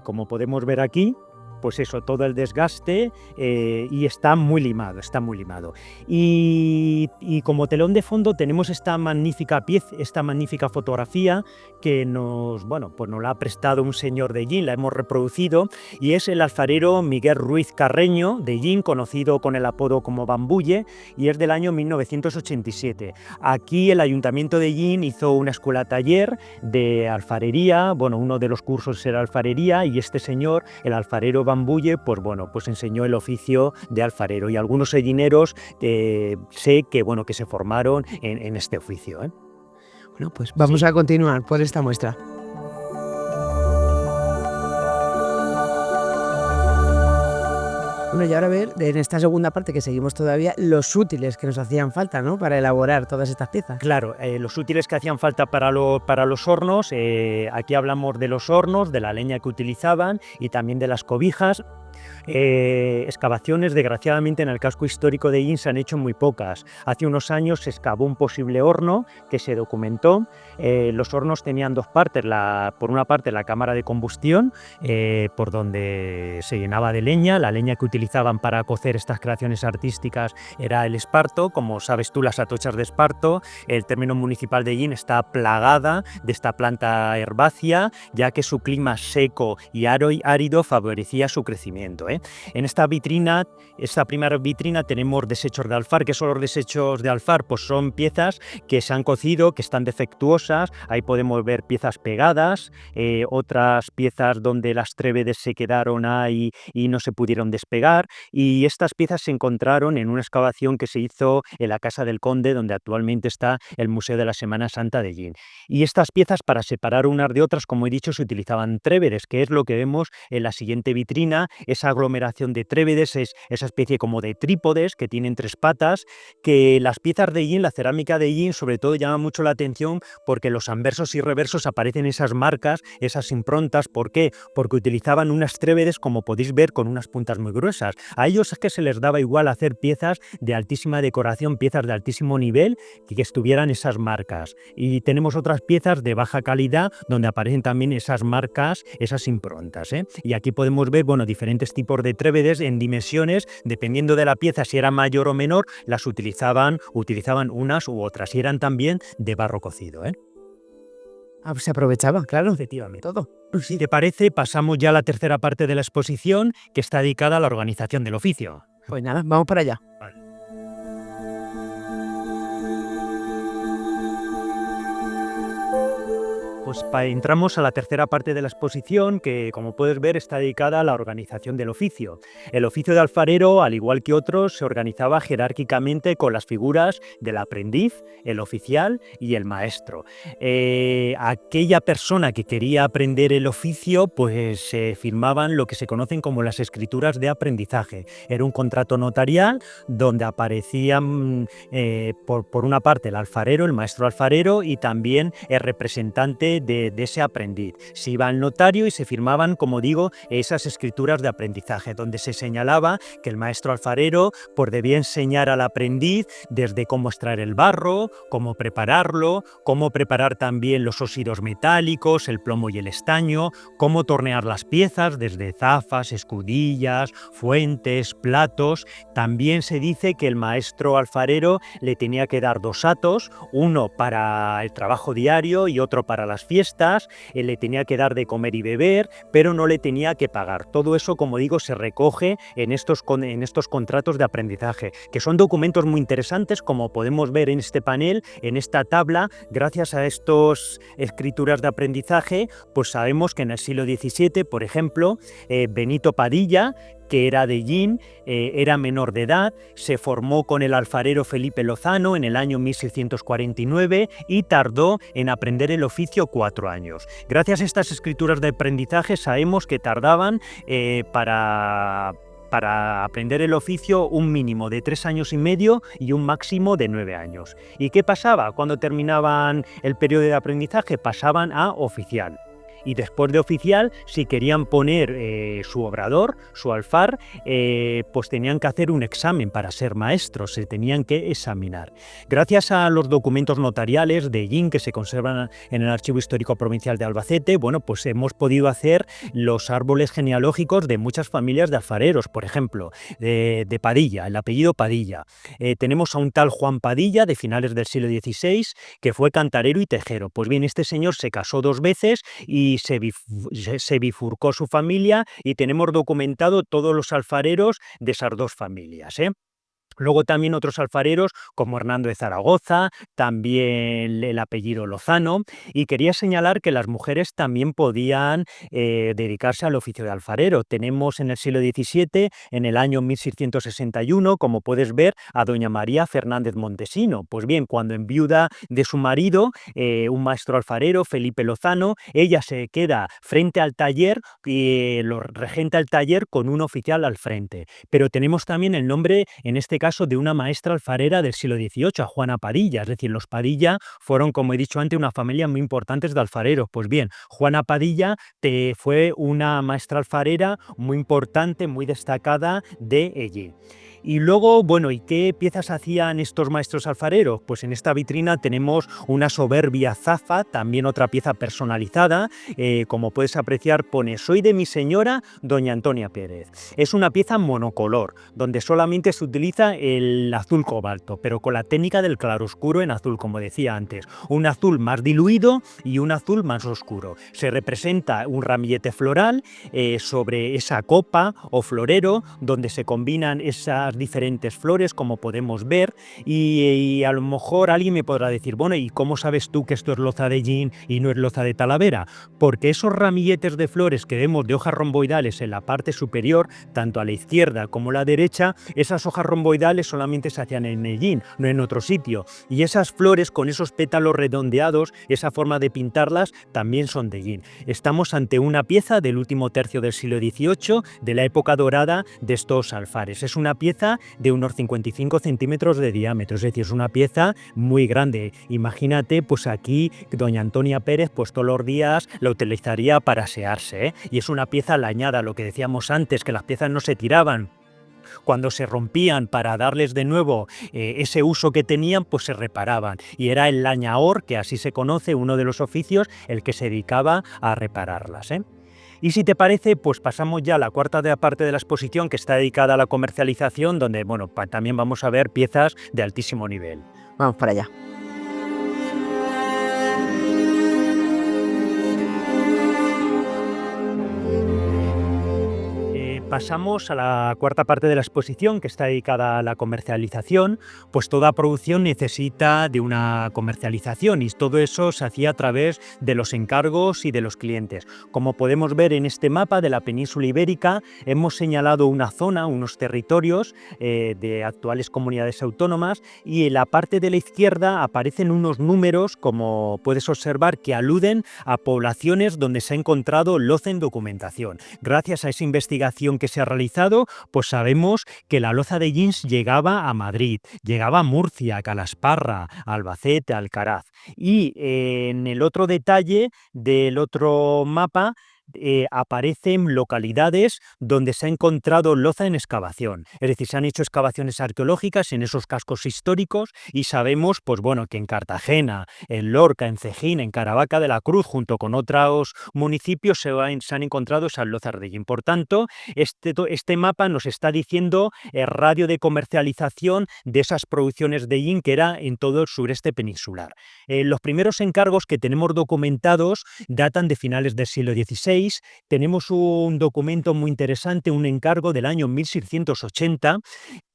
[SPEAKER 2] como podemos ver aquí. Pues eso, todo el desgaste, y está muy limado. Y como telón de fondo tenemos esta magnífica pieza, esta magnífica fotografía que nos la ha prestado un señor de Hellín, la hemos reproducido, y es el alfarero Miguel Ruiz Carreño de Hellín, conocido con el apodo como Bambulle, y es del año 1987. Aquí el Ayuntamiento de Hellín hizo una escuela taller de alfarería, uno de los cursos era alfarería, y este señor, el alfarero Bambulle, pues enseñó el oficio de alfarero, y algunos hellineros sé que se formaron en este oficio,
[SPEAKER 1] Bueno, pues vamos a continuar por esta muestra. Bueno, y ahora ver, en esta segunda parte que seguimos todavía, los útiles que nos hacían falta, ¿no?, para elaborar todas estas piezas.
[SPEAKER 2] Claro, los útiles que hacían falta para los hornos, aquí hablamos de los hornos, de la leña que utilizaban y también de las cobijas. Excavaciones, desgraciadamente, en el casco histórico de Hellín se han hecho muy pocas. Hace unos años se excavó un posible horno que se documentó. Los hornos tenían dos partes, por una parte la cámara de combustión, por donde se llenaba de leña. La leña que utilizaban para cocer estas creaciones artísticas era el esparto. Como sabes tú, las atochas de esparto, el término municipal de Hellín está plagada de esta planta herbácea, ya que su clima seco y árido favorecía su crecimiento. viendo, ¿eh? En esta primera vitrina tenemos desechos de alfar. ¿Qué son los desechos de alfar? Pues son piezas que se han cocido, que están defectuosas. Ahí podemos ver piezas pegadas, otras piezas donde las trévedes se quedaron ahí y no se pudieron despegar, y estas piezas se encontraron en una excavación que se hizo en la Casa del Conde, donde actualmente está el Museo de la Semana Santa de Llín. Y estas piezas, para separar unas de otras, como he dicho, se utilizaban trévedes, que es lo que vemos en la siguiente vitrina. Esa aglomeración de trévedes es esa especie como de trípodes que tienen 3 patas, que las piezas de Llín, la cerámica de Llín, sobre todo llama mucho la atención porque en los anversos y reversos aparecen esas marcas, esas improntas. ¿Por qué? Porque utilizaban unas trévedes, como podéis ver, con unas puntas muy gruesas. A ellos es que se les daba igual hacer piezas de altísima decoración, piezas de altísimo nivel, que estuvieran esas marcas. Y tenemos otras piezas de baja calidad donde aparecen también esas marcas, esas improntas, ¿eh? Y aquí podemos ver, bueno, diferentes tipos de trévedes en dimensiones, dependiendo de la pieza, si era mayor o menor, las utilizaban unas u otras, y eran también de barro cocido, ¿eh?
[SPEAKER 1] Ah, pues se aprovechaba, claro,
[SPEAKER 2] Efectivamente.
[SPEAKER 1] todo.
[SPEAKER 2] Si te parece, pasamos ya a la tercera parte de la exposición, que está dedicada a la organización del oficio.
[SPEAKER 1] Pues nada, vamos para allá.
[SPEAKER 2] Vale. Pues entramos a la tercera parte de la exposición, que, como puedes ver, está dedicada a la organización del oficio. El oficio de alfarero, al igual que otros, se organizaba jerárquicamente con las figuras del aprendiz, el oficial y el maestro. Aquella persona que quería aprender el oficio, pues se firmaban lo que se conocen como las escrituras de aprendizaje. Era un contrato notarial donde aparecían, por una parte, el alfarero, el maestro alfarero, y también el representante de ese aprendiz. Se iba al notario y se firmaban, como digo, esas escrituras de aprendizaje, donde se señalaba que el maestro alfarero pues debía enseñar al aprendiz desde cómo extraer el barro, cómo prepararlo, cómo preparar también los óxidos metálicos, el plomo y el estaño, cómo tornear las piezas desde zafas, escudillas, fuentes, platos. También se dice que el maestro alfarero le tenía que dar 2 hatos, uno para el trabajo diario y otro para las fiestas. Él le tenía que dar de comer y beber, pero no le tenía que pagar. Todo eso, como digo, se recoge en estos contratos de aprendizaje, que son documentos muy interesantes, como podemos ver en este panel, en esta tabla. Gracias a estas escrituras de aprendizaje, pues sabemos que en el siglo XVII, por ejemplo, Benito Padilla, que era de Llín, era menor de edad, se formó con el alfarero Felipe Lozano en el año 1649 y tardó en aprender el oficio 4 años. Gracias a estas escrituras de aprendizaje sabemos que tardaban para aprender el oficio un mínimo de 3 años y medio y un máximo de 9 años. ¿Y qué pasaba? Cuando terminaban el periodo de aprendizaje, pasaban a oficial. Y después de oficial, si querían poner su obrador, su alfar, pues tenían que hacer un examen para ser maestros, se tenían que examinar. Gracias a los documentos notariales de Llín que se conservan en el Archivo Histórico Provincial de Albacete, bueno, pues hemos podido hacer los árboles genealógicos de muchas familias de alfareros, por ejemplo, de Padilla, el apellido Padilla. Tenemos a un tal Juan Padilla, de finales del siglo XVI, que fue cantarero y tejero. Pues bien, este señor se casó 2 veces y se bifurcó su familia, y tenemos documentado todos los alfareros de esas 2 familias, ¿eh? Luego también otros alfareros como Hernando de Zaragoza, también el apellido Lozano, y quería señalar que las mujeres también podían dedicarse al oficio de alfarero. Tenemos en el siglo XVII, en el año 1661, como puedes ver, a doña María Fernández Montesino. Pues bien, cuando enviuda de su marido, un maestro alfarero, Felipe Lozano, ella se queda frente al taller y lo regenta el taller con un oficial al frente. Pero tenemos también el nombre, en este caso, de una maestra alfarera del siglo XVIII, a Juana Padilla. Es decir, los Padilla fueron, como he dicho antes, una familia muy importante de alfareros. Pues bien, Juana Padilla fue una maestra alfarera muy importante, muy destacada de allí. Y luego, bueno, ¿y qué piezas hacían estos maestros alfareros? Pues en esta vitrina tenemos una soberbia zafa, también otra pieza personalizada. Como puedes apreciar, pone: soy de mi señora doña Antonia Pérez. Es una pieza monocolor, donde solamente se utiliza el azul cobalto, pero con la técnica del claroscuro en azul, como decía antes. Un azul más diluido y un azul más oscuro. Se representa un ramillete floral sobre esa copa o florero, donde se combinan esas diferentes flores, como podemos ver, y a lo mejor alguien me podrá decir: bueno, ¿y cómo sabes tú que esto es loza de Yin y no es loza de Talavera? Porque esos ramilletes de flores que vemos de hojas romboidales en la parte superior, tanto a la izquierda como a la derecha, esas hojas romboidales solamente se hacían en el Yin, no en otro sitio, y esas flores con esos pétalos redondeados, esa forma de pintarlas, también son de Yin. Estamos ante una pieza del último tercio del siglo XVIII, de la época dorada de estos alfares. Es una pieza de unos 55 centímetros de diámetro, es decir, es una pieza muy grande. Imagínate, pues aquí doña Antonia Pérez, pues todos los días la utilizaría para asearse, ¿eh? Y es una pieza lañada, lo que decíamos antes, que las piezas no se tiraban. Cuando se rompían, para darles de nuevo ese uso que tenían, pues se reparaban. Y era el lañador, que así se conoce, uno de los oficios, el que se dedicaba a repararlas, ¿eh? Y si te parece, pues pasamos ya a la cuarta parte de la exposición, que está dedicada a la comercialización, donde bueno, también vamos a ver piezas de altísimo nivel.
[SPEAKER 1] Vamos para allá.
[SPEAKER 2] Pasamos a la cuarta parte de la exposición, que está dedicada a la comercialización. Pues toda producción necesita de una comercialización, y todo eso se hacía a través de los encargos y de los clientes. Como podemos ver en este mapa de la península ibérica, hemos señalado una zona, unos territorios de actuales comunidades autónomas, y en la parte de la izquierda aparecen unos números, como puedes observar, que aluden a poblaciones donde se ha encontrado loza en documentación. Gracias a esa investigación que se ha realizado, pues sabemos que la loza de Yin llegaba a Madrid, llegaba a Murcia, a Calasparra, a Albacete, a Alcaraz. Y en el otro detalle del otro mapa aparecen localidades donde se ha encontrado loza en excavación. Es decir, se han hecho excavaciones arqueológicas en esos cascos históricos, y sabemos, pues bueno, que en Cartagena, en Lorca, en Cejín, en Caravaca de la Cruz, junto con otros municipios, se han encontrado esas lozas de Yin. Por tanto, este mapa nos está diciendo el radio de comercialización de esas producciones de Yin, que era en todo el sureste peninsular. Los primeros encargos que tenemos documentados datan de finales del siglo XVI. Tenemos un documento muy interesante, un encargo del año 1680,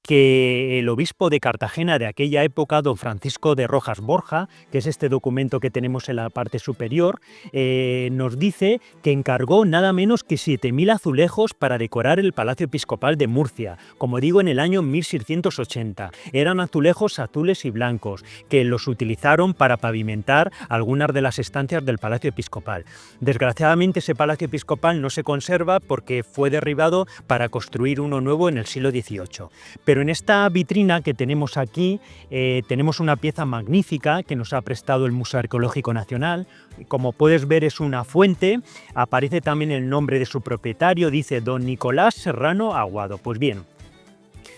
[SPEAKER 2] que el obispo de Cartagena de aquella época, don Francisco de Rojas Borja, que es este documento que tenemos en la parte superior, nos dice que encargó nada menos que 7.000 azulejos para decorar el Palacio Episcopal de Murcia, como digo, en el año 1680. Eran azulejos azules y blancos, que los utilizaron para pavimentar algunas de las estancias del Palacio Episcopal. Desgraciadamente, ese Palacio Episcopal no se conserva porque fue derribado para construir uno nuevo en el siglo XVIII. Pero en esta vitrina que tenemos aquí tenemos una pieza magnífica que nos ha prestado el Museo Arqueológico Nacional. Como puedes ver, es una fuente, aparece también el nombre de su propietario, dice don Nicolás Serrano Aguado. Pues bien,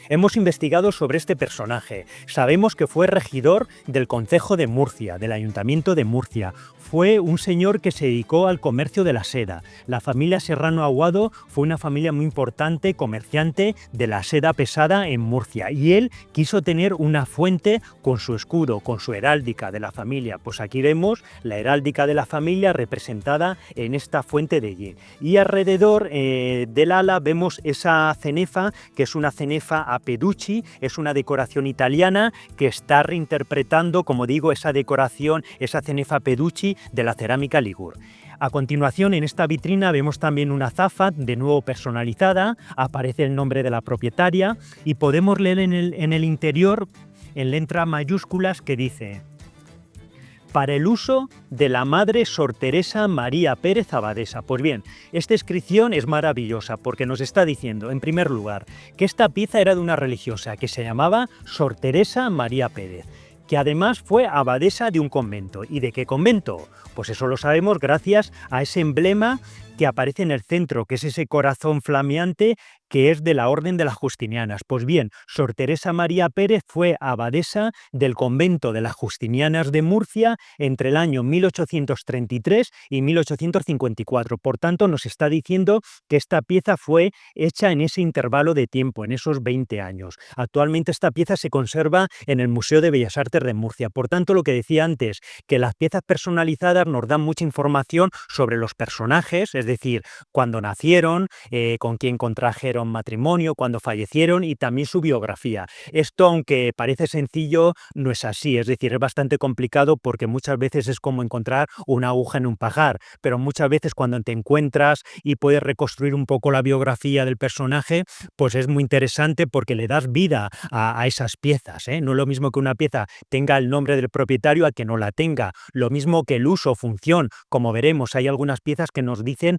[SPEAKER 2] hemos investigado sobre este personaje. Sabemos que fue regidor del Concejo de Murcia, del Ayuntamiento de Murcia. Fue un señor que se dedicó al comercio de la seda. La familia Serrano Aguado fue una familia muy importante, comerciante de la seda pesada en Murcia. Y él quiso tener una fuente con su escudo, con su heráldica de la familia. Pues aquí vemos la heráldica de la familia representada en esta fuente de Yin. Y alrededor del ala vemos esa cenefa, que es una cenefa a Peducci, es una decoración italiana que está reinterpretando, como digo, esa decoración, esa cenefa Peducci de la cerámica Ligur. A continuación, en esta vitrina vemos también una zafa, de nuevo personalizada, aparece el nombre de la propietaria y podemos leer en el interior, en letras mayúsculas, que dice: para el uso de la Madre Sor Teresa María Pérez Abadesa. Pues bien, esta inscripción es maravillosa porque nos está diciendo, en primer lugar, que esta pieza era de una religiosa que se llamaba Sor Teresa María Pérez, que además fue abadesa de un convento. ¿Y de qué convento? Pues eso lo sabemos gracias a ese emblema que aparece en el centro, que es ese corazón flameante que es de la Orden de las Justinianas. Pues bien, Sor Teresa María Pérez fue abadesa del convento de las Justinianas de Murcia entre el año 1833 y 1854. Por tanto, nos está diciendo que esta pieza fue hecha en ese intervalo de tiempo, en esos 20 años. Actualmente esta pieza se conserva en el Museo de Bellas Artes de Murcia. Por tanto, lo que decía antes, que las piezas personalizadas nos dan mucha información sobre los personajes, es decir, cuándo nacieron, con quién contrajeron matrimonio, cuándo fallecieron y también su biografía. Esto, aunque parece sencillo, no es así, es decir, es bastante complicado porque muchas veces es como encontrar una aguja en un pajar, pero muchas veces cuando te encuentras y puedes reconstruir un poco la biografía del personaje, pues es muy interesante porque le das vida a esas piezas, ¿eh? No es lo mismo que una pieza tenga el nombre del propietario a que no la tenga, lo mismo que el uso o función, como veremos, hay algunas piezas que nos dicen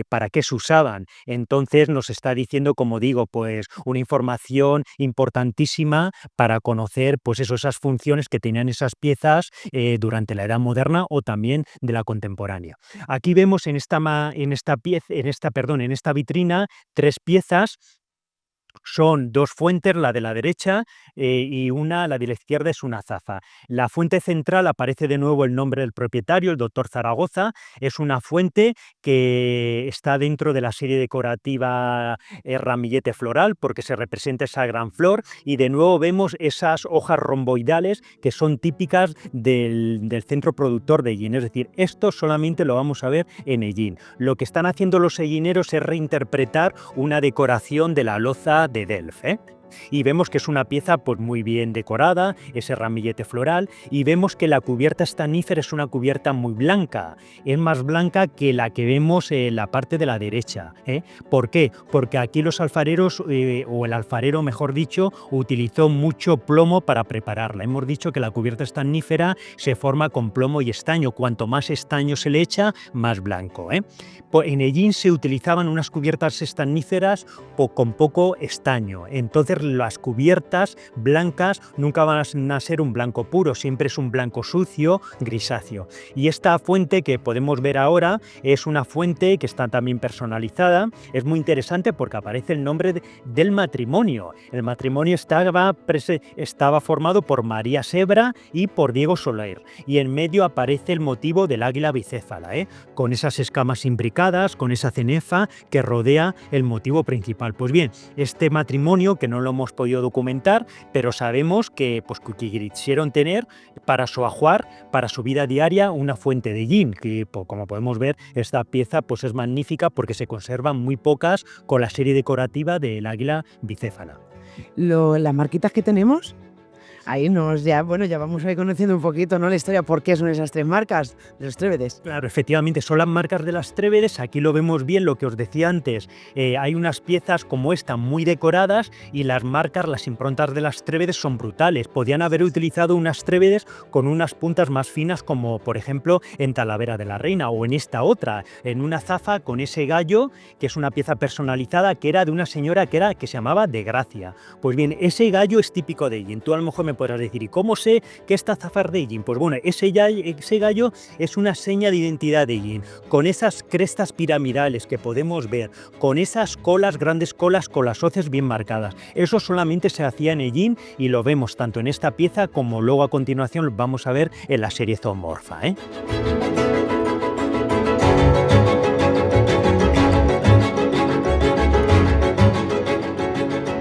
[SPEAKER 2] para qué se usaban, entonces nos está diciendo, como digo, pues una información importantísima para conocer pues eso, esas funciones que tenían esas piezas durante la Edad Moderna o también de la contemporánea. Aquí vemos en esta vitrina 3 piezas. Son 2 fuentes, la de la derecha y la de la izquierda es una azafa. La fuente central aparece de nuevo el nombre del propietario, el doctor Zaragoza. Es una fuente que está dentro de la serie decorativa ramillete floral porque se representa esa gran flor y de nuevo vemos esas hojas romboidales que son típicas del centro productor de Hellín. Es decir, esto solamente lo vamos a ver en Hellín. Lo que están haciendo los hellineros es reinterpretar una decoración de la loza de Delft, y vemos que es una pieza pues muy bien decorada, ese ramillete floral, y vemos que la cubierta estanífera es una cubierta muy blanca, es más blanca que la que vemos en la parte de la derecha. ¿Por qué? Porque aquí los alfareros, o el alfarero mejor dicho, utilizó mucho plomo para prepararla. Hemos dicho que la cubierta estanífera se forma con plomo y estaño, cuanto más estaño se le echa, más blanco. En Hellín se utilizaban unas cubiertas estaníferas con poco estaño, entonces las cubiertas blancas nunca van a ser un blanco puro, siempre es un blanco sucio, grisáceo. Y esta fuente que podemos ver ahora es una fuente que está también personalizada, es muy interesante porque aparece el nombre del matrimonio. El matrimonio estaba formado por María Sebra y por Diego Soler, y en medio aparece el motivo del águila bicéfala, con esas escamas imbricadas, con esa cenefa que rodea el motivo principal. Pues bien, este matrimonio, que no lo hemos podido documentar, pero sabemos que quisieron tener para su ajuar, para su vida diaria, una fuente de Hellín, que como podemos ver, esta pieza pues es magnífica porque se conservan muy pocas con la serie decorativa del águila bicéfala.
[SPEAKER 1] Las marquitas que tenemos, ahí ya vamos a ir conociendo un poquito, ¿no?, la historia, por qué son esas 3 marcas de los Trévedes.
[SPEAKER 2] Claro, efectivamente, son las marcas de las Trévedes. Aquí lo vemos bien, lo que os decía antes. Hay unas piezas como esta muy decoradas y las marcas, las improntas de las Trévedes son brutales. Podían haber utilizado unas Trévedes con unas puntas más finas, como por ejemplo en Talavera de la Reina o en esta otra, en una azafa con ese gallo, que es una pieza personalizada que era de una señora que se llamaba de Gracia. Pues bien, ese gallo es típico de Hellín. Tú a lo mejor me podrás decir, ¿y cómo sé que esta azafa es de Hellín? Pues bueno, ese gallo es una seña de identidad de Hellín, con esas crestas piramidales que podemos ver, con esas grandes colas con las hoces bien marcadas. Eso solamente se hacía en Hellín y lo vemos tanto en esta pieza como luego a continuación lo vamos a ver en la serie zoomorfa.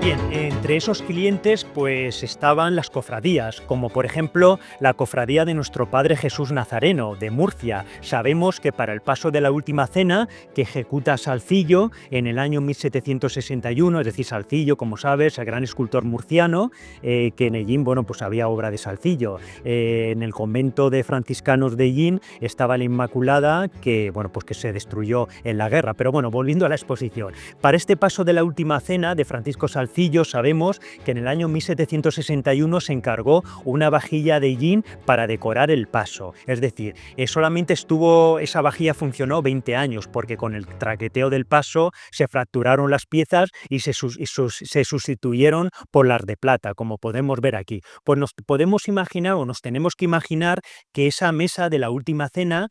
[SPEAKER 2] Bien, entre esos clientes pues estaban las cofradías, como por ejemplo la cofradía de nuestro Padre Jesús Nazareno de Murcia. Sabemos que para el paso de la Última Cena que ejecuta Salcillo en el año 1761, es decir, Salcillo, como sabes, el gran escultor murciano, que en Hellín, pues había obra de Salcillo. En el convento de franciscanos de Hellín estaba la Inmaculada, que se destruyó en la guerra. Pero bueno, volviendo a la exposición, para este paso de la Última Cena de Francisco Salcillo sabemos recordemos que en el año 1761 se encargó una vajilla de yin para decorar el paso. Es decir, solamente esa vajilla funcionó 20 años, porque con el traqueteo del paso se fracturaron las piezas y se sustituyeron por las de plata, como podemos ver aquí. Pues nos podemos imaginar, o nos tenemos que imaginar, que esa mesa de la última cena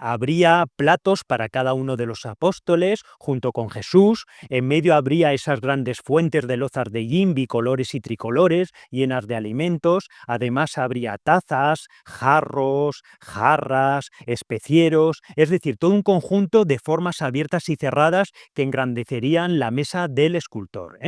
[SPEAKER 2] habría platos para cada uno de los apóstoles, junto con Jesús. En medio habría esas grandes fuentes de lozas de yin, bicolores y tricolores, llenas de alimentos. Además habría tazas, jarros, jarras, especieros, es decir, todo un conjunto de formas abiertas y cerradas que engrandecerían la mesa del escultor.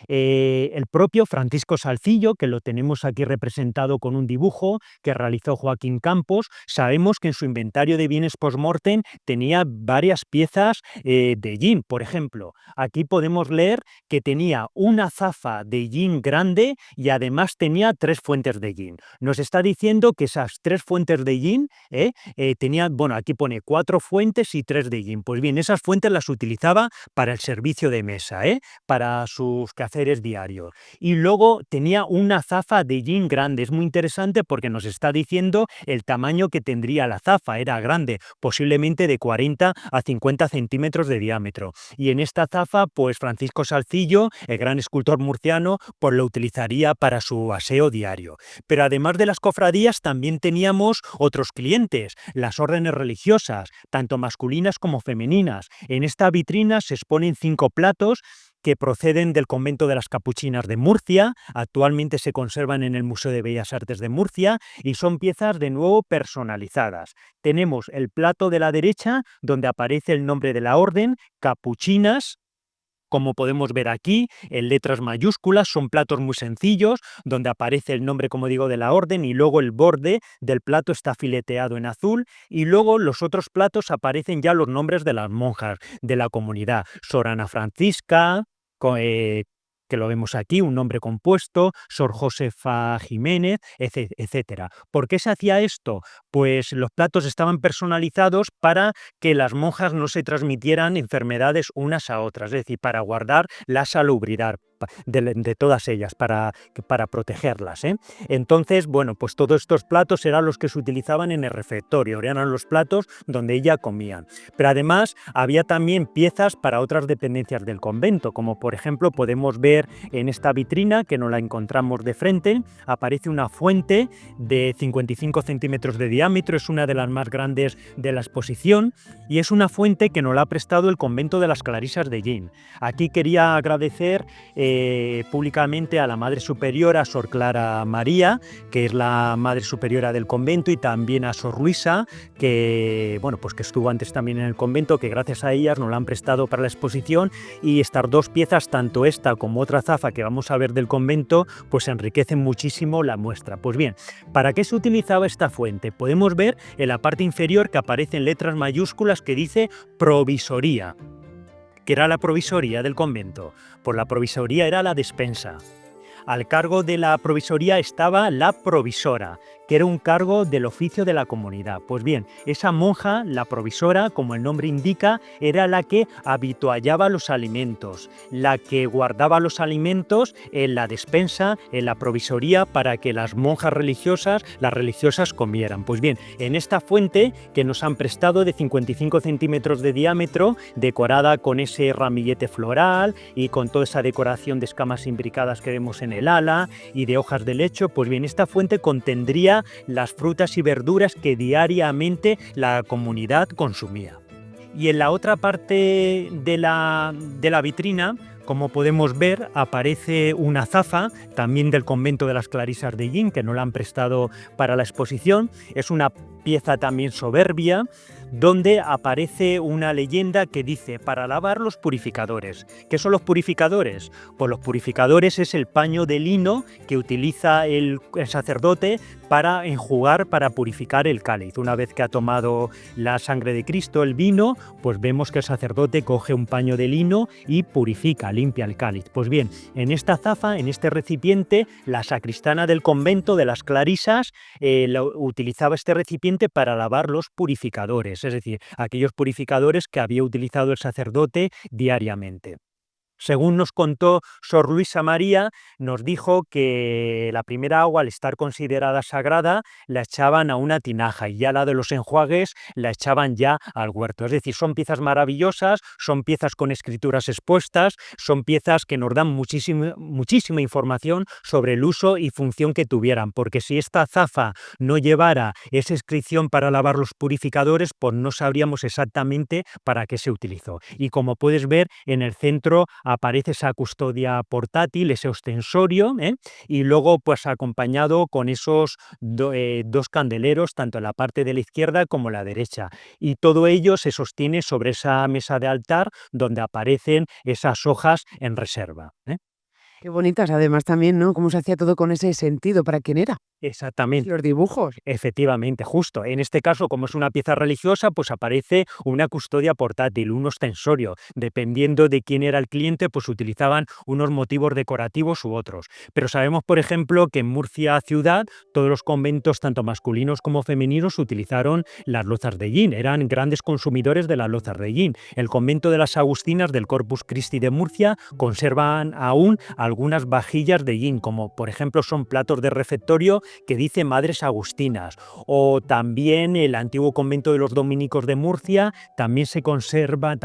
[SPEAKER 2] El propio Francisco Salcillo, que lo tenemos aquí representado con un dibujo que realizó Joaquín Campos, sabemos que en su inventario de bienes post-mortem tenía varias piezas de yin. Por ejemplo, aquí podemos leer que tenía una azafa de yin grande y además tenía 3 fuentes de yin. Nos está diciendo que esas 3 fuentes de yin tenían, bueno, aquí pone 4 fuentes y 3 de yin. Pues bien, esas fuentes las utilizaba para el servicio de mesa, para sus quehaceres diarios. Y luego tenía una azafa de yin grande. Es muy interesante porque nos está diciendo el tamaño que tendría la azafa. Era grande, posiblemente de 40 a 50 centímetros de diámetro. Y en esta azafa, pues Francisco Salcillo, el gran escultor murciano, pues lo utilizaría para su aseo diario. Pero además de las cofradías, también teníamos otros clientes, las órdenes religiosas, tanto masculinas como femeninas. En esta vitrina se exponen 5 platos que proceden del convento de las Capuchinas de Murcia. Actualmente se conservan en el Museo de Bellas Artes de Murcia y son piezas de nuevo personalizadas. Tenemos el plato de la derecha, donde aparece el nombre de la orden, Capuchinas, como podemos ver aquí, en letras mayúsculas. Son platos muy sencillos, donde aparece el nombre, como digo, de la orden, y luego el borde del plato está fileteado en azul, y luego los otros platos aparecen ya los nombres de las monjas de la comunidad: Sor Ana Francisca, que lo vemos aquí, un nombre compuesto, Sor Josefa Jiménez, etcétera. ¿Por qué se hacía esto? Pues los platos estaban personalizados para que las monjas no se transmitieran enfermedades unas a otras, es decir, para guardar la salubridad de todas ellas, para protegerlas. Entonces, bueno, pues todos estos platos eran los que se utilizaban en el refectorio, eran los platos donde ella comían. Pero además había también piezas para otras dependencias del convento, como por ejemplo podemos ver en esta vitrina, que nos la encontramos de frente. Aparece una fuente de 55 centímetros de diámetro, es una de las más grandes de la exposición, y es una fuente que nos la ha prestado el convento de las Clarisas de Yin. Aquí quería agradecer públicamente a la Madre Superiora, Sor Clara María, que es la Madre Superiora del convento, y también a Sor Luisa, que, bueno, pues que estuvo antes también en el convento, que gracias a ellas nos la han prestado para la exposición, y estas 2 piezas, tanto esta como otra azafa que vamos a ver del convento, pues enriquecen muchísimo la muestra. Pues bien, ¿para qué se utilizaba esta fuente? Podemos ver en la parte inferior que aparecen letras mayúsculas que dice provisoría. ¿Qué era la provisoría del convento? Pues la provisoría era la despensa. Al cargo de la provisoría estaba la provisora, que era un cargo del oficio de la comunidad. Pues bien, esa monja, la provisora, como el nombre indica, era la que habituallaba los alimentos, la que guardaba los alimentos en la despensa, en la provisoría, para que las monjas religiosas, las religiosas, comieran. Pues bien, en esta fuente que nos han prestado de 55 centímetros de diámetro, decorada con ese ramillete floral y con toda esa decoración de escamas imbricadas que vemos en el ala y de hojas de lecho, pues bien, esta fuente contendría las frutas y verduras que diariamente la comunidad consumía. Y en la otra parte de la vitrina, como podemos ver, aparece una azafa, también del convento de las Clarisas de Yin, que nos la han prestado para la exposición. Es una pieza también soberbia, donde aparece una leyenda que dice: para lavar los purificadores. ¿Qué son los purificadores? Pues los purificadores es el paño de lino que utiliza el sacerdote para enjuagar, para purificar el cáliz. Una vez que ha tomado la sangre de Cristo, el vino, pues vemos que el sacerdote coge un paño de lino y purifica, limpia el cáliz. Pues bien, en esta azafa, en este recipiente, la sacristana del convento de las Clarisas utilizaba este recipiente para lavar los purificadores, es decir, aquellos purificadores que había utilizado el sacerdote diariamente. Según nos contó Sor Luisa María, nos dijo que la primera agua, al estar considerada sagrada, la echaban a una tinaja y ya la de los enjuagues la echaban ya al huerto. Es decir, son piezas maravillosas, son piezas con escrituras expuestas, son piezas que nos dan muchísima información sobre el uso y función que tuvieran, porque si esta azafa no llevara esa inscripción para lavar los purificadores, pues no sabríamos exactamente para qué se utilizó. Y como puedes ver, en el centro aparece esa custodia portátil, ese ostensorio, y luego pues acompañado con esos dos candeleros, tanto en la parte de la izquierda como en la derecha. Y todo ello se sostiene sobre esa mesa de altar donde aparecen esas hojas en reserva.
[SPEAKER 1] Qué bonitas, además también, ¿no? Cómo se hacía todo con ese sentido, ¿para quién era?
[SPEAKER 2] Exactamente.
[SPEAKER 1] Los dibujos.
[SPEAKER 2] Efectivamente, justo. En este caso, como es una pieza religiosa, pues aparece una custodia portátil, un ostensorio. Dependiendo de quién era el cliente, pues utilizaban unos motivos decorativos u otros. Pero sabemos, por ejemplo, que en Murcia ciudad, todos los conventos, tanto masculinos como femeninos, utilizaron las lozas de yin. Eran grandes consumidores de las lozas de yin. El convento de las Agustinas del Corpus Christi de Murcia conservan aún algunas vajillas de yin, como por ejemplo son platos de refectorio que dice Madres Agustinas, o también el antiguo convento de los dominicos de Murcia también se conserva,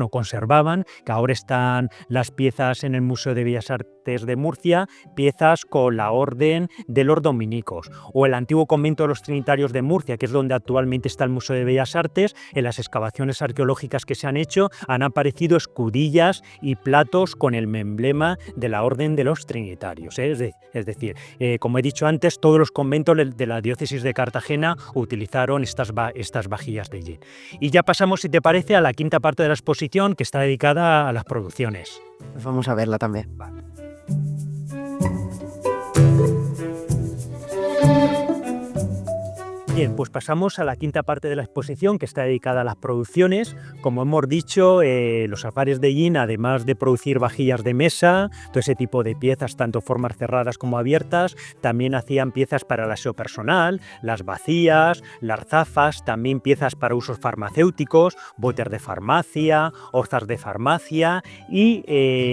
[SPEAKER 2] conservaban, que ahora están las piezas en el Museo de Bellas Artes de Murcia, piezas con la orden de los dominicos, o el antiguo convento de los Trinitarios de Murcia, que es donde actualmente está el Museo de Bellas Artes. En las excavaciones arqueológicas que se han hecho han aparecido escudillas y platos con el emblema de la orden de los Trinitarios. Es decir, como he dicho antes, todos los conventos de la diócesis de Cartagena utilizaron estas vajillas de yin. Y ya pasamos, si te parece, a la quinta parte de la exposición, que está dedicada a las producciones.
[SPEAKER 1] Pues vamos a verla también.
[SPEAKER 2] Vale. Bien, pues pasamos a la quinta parte de la exposición, que está dedicada a las producciones. Como hemos dicho, los alfares de yin, además de producir vajillas de mesa, todo ese tipo de piezas, tanto formas cerradas como abiertas, también hacían piezas para el aseo personal, las bacías, las zafas, también piezas para usos farmacéuticos, botes de farmacia, horzas de farmacia y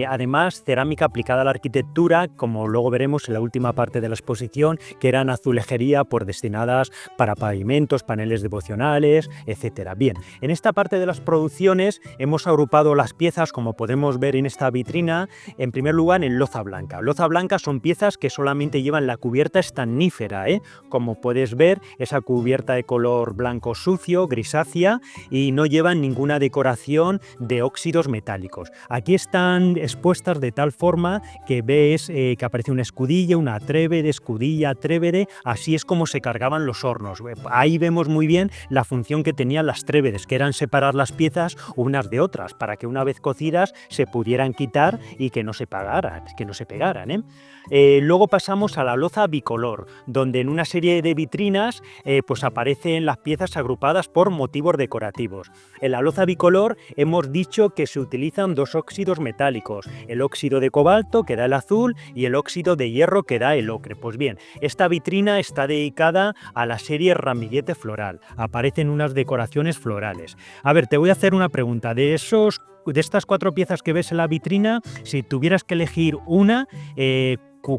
[SPEAKER 2] además cerámica aplicada a la arquitectura, como luego veremos en la última parte de la exposición, que eran azulejería destinadas para pavimentos, paneles devocionales, etcétera. Bien, en esta parte de las producciones hemos agrupado las piezas, como podemos ver en esta vitrina, en primer lugar en loza blanca. Loza blanca son piezas que solamente llevan la cubierta estanífera, como puedes ver, esa cubierta de color blanco sucio, grisácea, y no llevan ninguna decoración de óxidos metálicos. Aquí están expuestas de tal forma que ves que aparece una escudilla, una trébede, escudilla, trébede, así es como se cargaban los hornos. Ahí vemos muy bien la función que tenían las trébedes, que eran separar las piezas unas de otras, para que una vez cocidas se pudieran quitar y que no se pegaran. Luego pasamos a la loza bicolor, donde en una serie de vitrinas pues aparecen las piezas agrupadas por motivos decorativos. En la loza bicolor hemos dicho que se utilizan dos óxidos metálicos, el óxido de cobalto, que da el azul, y el óxido de hierro, que da el ocre. Pues bien, esta vitrina está dedicada a la serie Ramillete Floral. Aparecen unas decoraciones florales. A ver, te voy a hacer una pregunta. De estas 4 piezas que ves en la vitrina, si tuvieras que elegir una,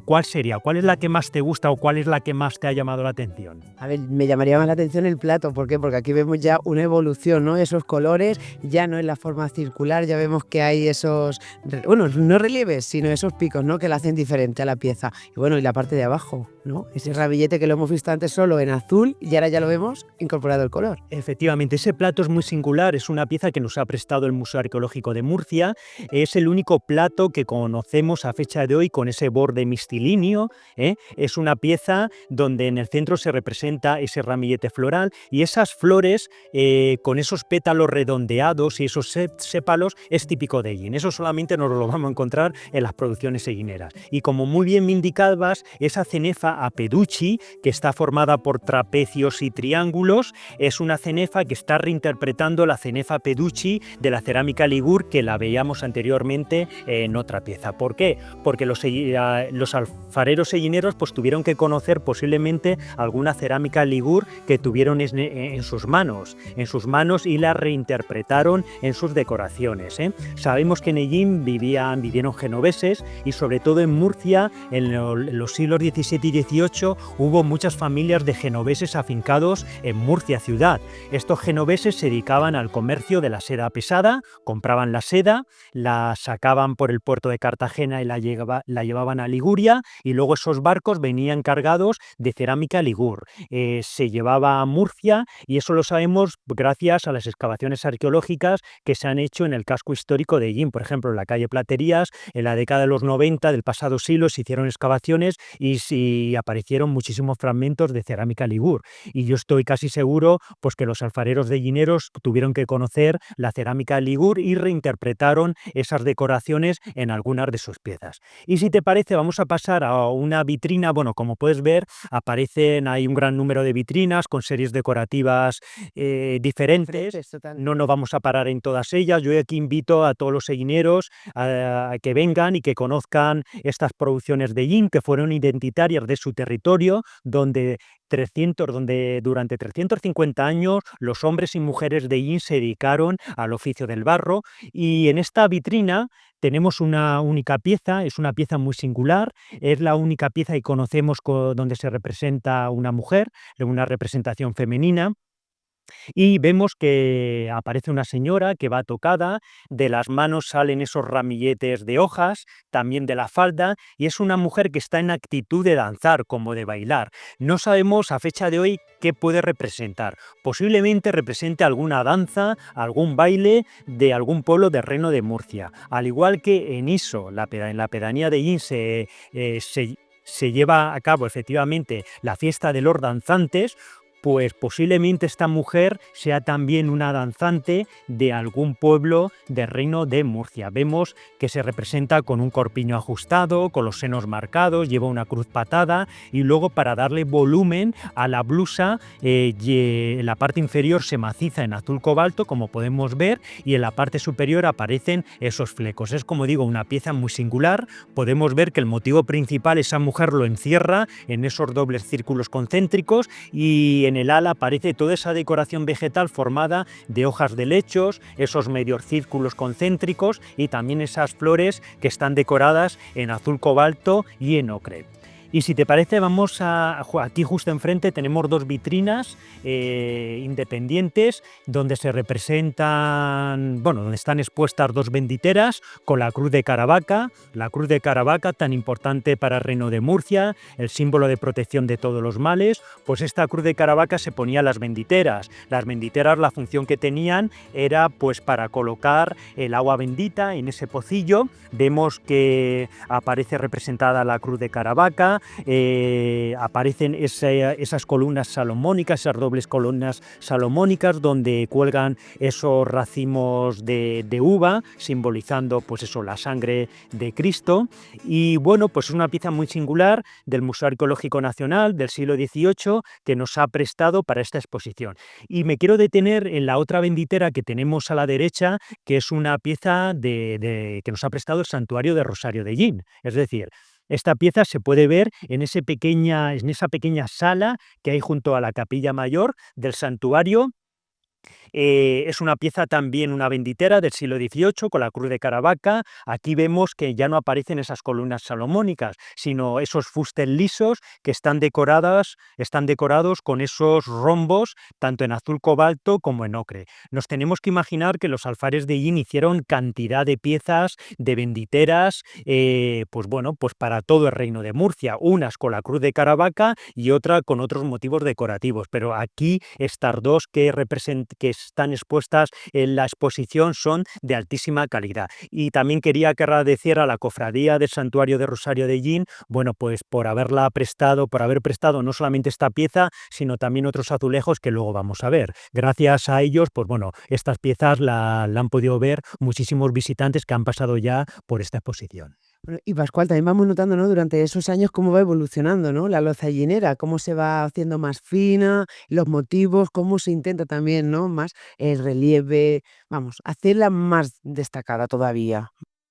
[SPEAKER 2] ¿cuál sería? ¿Cuál es la que más te gusta o cuál es la que más te ha llamado la atención?
[SPEAKER 1] A ver, me llamaría más la atención el plato. ¿Por qué? Porque aquí vemos ya una evolución, ¿no? Esos colores, ya no en la forma circular, ya vemos que hay esos, no relieves, sino esos picos, ¿no? Que la hacen diferente a la pieza. Y bueno, y la parte de abajo, ¿no? Ese ramillete que lo hemos visto antes solo en azul y ahora ya lo vemos incorporado el color.
[SPEAKER 2] Efectivamente, ese plato es muy singular, es una pieza que nos ha prestado el Museo Arqueológico de Murcia, es el único plato que conocemos a fecha de hoy con ese borde mistilíneo, es una pieza donde en el centro se representa ese ramillete floral y esas flores con esos pétalos redondeados y esos sépalos es típico de yin. Eso solamente nos lo vamos a encontrar en las producciones eguineras. Y como muy bien me indicabas, esa cenefa a peducci, que está formada por trapecios y triángulos, es una cenefa que está reinterpretando la cenefa peducci de la cerámica Ligur, que la veíamos anteriormente en otra pieza. ¿Por qué? Porque los los alfareros sellineros pues tuvieron que conocer posiblemente alguna cerámica ligur que tuvieron en sus manos y la reinterpretaron en sus decoraciones, ¿eh? Sabemos que en Hellín vivieron genoveses y sobre todo en Murcia en los siglos XVII y XVIII hubo muchas familias de genoveses afincados en Murcia ciudad. Estos genoveses se dedicaban al comercio de la seda pesada, compraban la seda, la sacaban por el puerto de Cartagena y la llevaban a Liguria, y luego esos barcos venían cargados de cerámica ligur. Se llevaba a Murcia y eso lo sabemos gracias a las excavaciones arqueológicas que se han hecho en el casco histórico de Hellín. Por ejemplo, en la calle Platerías, en la década de los 90 del pasado siglo se hicieron excavaciones y aparecieron muchísimos fragmentos de cerámica ligur. Y yo estoy casi seguro pues, que los alfareros de Llineros tuvieron que conocer la cerámica ligur y reinterpretaron esas decoraciones en algunas de sus piezas. Y si te parece, vamos a pasar a una vitrina. Bueno, como puedes ver, hay un gran número de vitrinas con series decorativas diferentes. No nos vamos a parar en todas ellas. Yo aquí invito a todos los sellineros a que vengan y que conozcan estas producciones de Hellín, que fueron identitarias de su territorio, donde durante 350 años los hombres y mujeres de Hellín se dedicaron al oficio del barro. Y en esta vitrina tenemos una única pieza, es una pieza muy singular, es la única pieza que conocemos donde se representa una mujer, una representación femenina. Y vemos que aparece una señora que va tocada, de las manos salen esos ramilletes de hojas, también de la falda, y es una mujer que está en actitud de danzar, como de bailar. No sabemos a fecha de hoy qué puede representar. Posiblemente represente alguna danza, algún baile de algún pueblo del Reino de Murcia. Al igual que en Iso, en la pedanía de Hellín, se lleva a cabo efectivamente la fiesta de los danzantes. Pues posiblemente esta mujer sea también una danzante de algún pueblo del Reino de Murcia. Vemos que se representa con un corpiño ajustado, con los senos marcados, lleva una cruz patada y luego, para darle volumen a la blusa, en la parte inferior se maciza en azul cobalto, como podemos ver, y en la parte superior aparecen esos flecos. Es, como digo, una pieza muy singular. Podemos ver que el motivo principal, esa mujer lo encierra en esos dobles círculos concéntricos, y en el ala aparece toda esa decoración vegetal formada de hojas de helechos, esos medios círculos concéntricos y también esas flores que están decoradas en azul cobalto y en ocre. Y si te parece, vamos aquí justo enfrente tenemos dos vitrinas independientes donde se representan, donde están expuestas dos benditeras con la cruz de Caravaca tan importante para el Reino de Murcia, el símbolo de protección de todos los males. Pues esta cruz de Caravaca se ponía a las benditeras. Las benditeras, la función que tenían era pues para colocar el agua bendita en ese pocillo. Vemos que aparece representada la cruz de Caravaca. Aparecen esas columnas salomónicas, esas dobles columnas salomónicas donde cuelgan esos racimos de uva, simbolizando pues eso, la sangre de Cristo. Y bueno, pues es una pieza muy singular del Museo Arqueológico Nacional del siglo XVIII que nos ha prestado para esta exposición. Y me quiero detener en la otra benditera que tenemos a la derecha, que es una pieza que nos ha prestado el Santuario de Rosario de Hellín. Es decir, esta pieza se puede ver en esa pequeña sala que hay junto a la capilla mayor del santuario. Es una pieza también, una benditera del siglo XVIII con la cruz de Caravaca. Aquí vemos que ya no aparecen esas columnas salomónicas, sino esos fustes lisos que están decorados con esos rombos, tanto en azul cobalto como en ocre. Nos tenemos que imaginar que los alfares de Hellín hicieron cantidad de piezas de benditeras, pues para todo el Reino de Murcia, unas con la cruz de Caravaca y otra con otros motivos decorativos. Pero aquí estas dos que están expuestas en la exposición son de altísima calidad. Y también quería agradecer a la Cofradía del Santuario de Rosario de Hellín, pues por haber prestado no solamente esta pieza, sino también otros azulejos que luego vamos a ver. Gracias a ellos, estas piezas la han podido ver muchísimos visitantes que han pasado ya por esta exposición.
[SPEAKER 1] Bueno, y Pascual, también vamos notando, ¿no?, durante esos años cómo va evolucionando, ¿no?, la loza llinera, cómo se va haciendo más fina, los motivos, cómo se intenta también, ¿no?, más el relieve, hacerla más destacada todavía.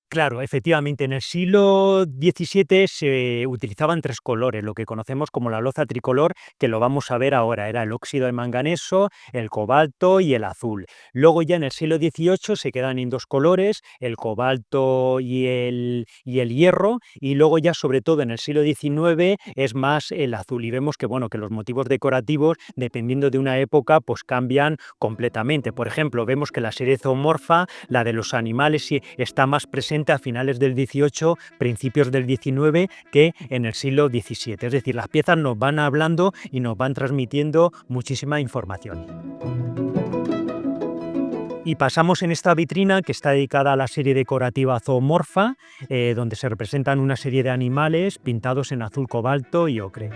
[SPEAKER 2] Claro, efectivamente, en el siglo XVII se utilizaban 3 colores, lo que conocemos como la loza tricolor, que lo vamos a ver ahora, era el óxido de manganeso, el cobalto y el azul. Luego ya en el siglo XVIII se quedan en 2 colores, el cobalto y el hierro, y luego ya sobre todo en el siglo XIX es más el azul. Y vemos que, bueno, que los motivos decorativos, dependiendo de una época, pues cambian completamente. Por ejemplo, vemos que la serie zoomorfa, la de los animales, sí está más presente a finales del XVIII, principios del XIX, que en el siglo XVII. Es decir, las piezas nos van hablando y nos van transmitiendo muchísima información. Y pasamos en esta vitrina que está dedicada a la serie decorativa zoomorfa, donde se representan una serie de animales pintados en azul cobalto y ocre.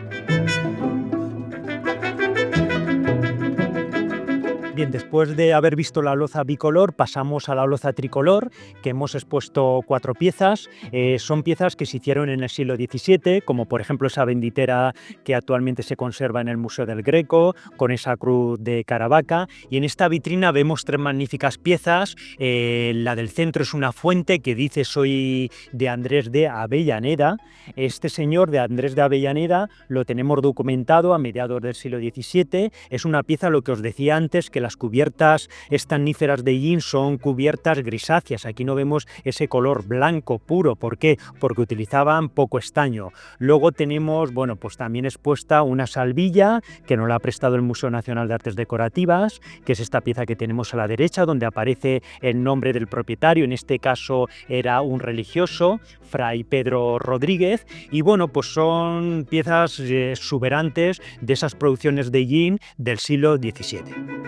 [SPEAKER 2] Bien, después de haber visto la loza bicolor, pasamos a la loza tricolor, que hemos expuesto 4 piezas. Son piezas que se hicieron en el siglo XVII, como por ejemplo esa benditera que actualmente se conserva en el Museo del Greco, con esa cruz de Caravaca. Y en esta vitrina vemos 3 magníficas piezas. La del centro es una fuente que dice soy de Andrés de Avellaneda. Este señor de Andrés de Avellaneda lo tenemos documentado a mediados del siglo XVII. Es una pieza, lo que os decía antes, que las cubiertas estaníferas de Yin son cubiertas grisáceas. Aquí no vemos ese color blanco puro. ¿Por qué? Porque utilizaban poco estaño. Luego tenemos, bueno, pues también expuesta una salvilla que nos la ha prestado el Museo Nacional de Artes Decorativas, que es esta pieza que tenemos a la derecha, donde aparece el nombre del propietario. En este caso era un religioso, Fray Pedro Rodríguez. Y bueno, pues son piezas exuberantes de esas producciones de Yin del siglo XVII.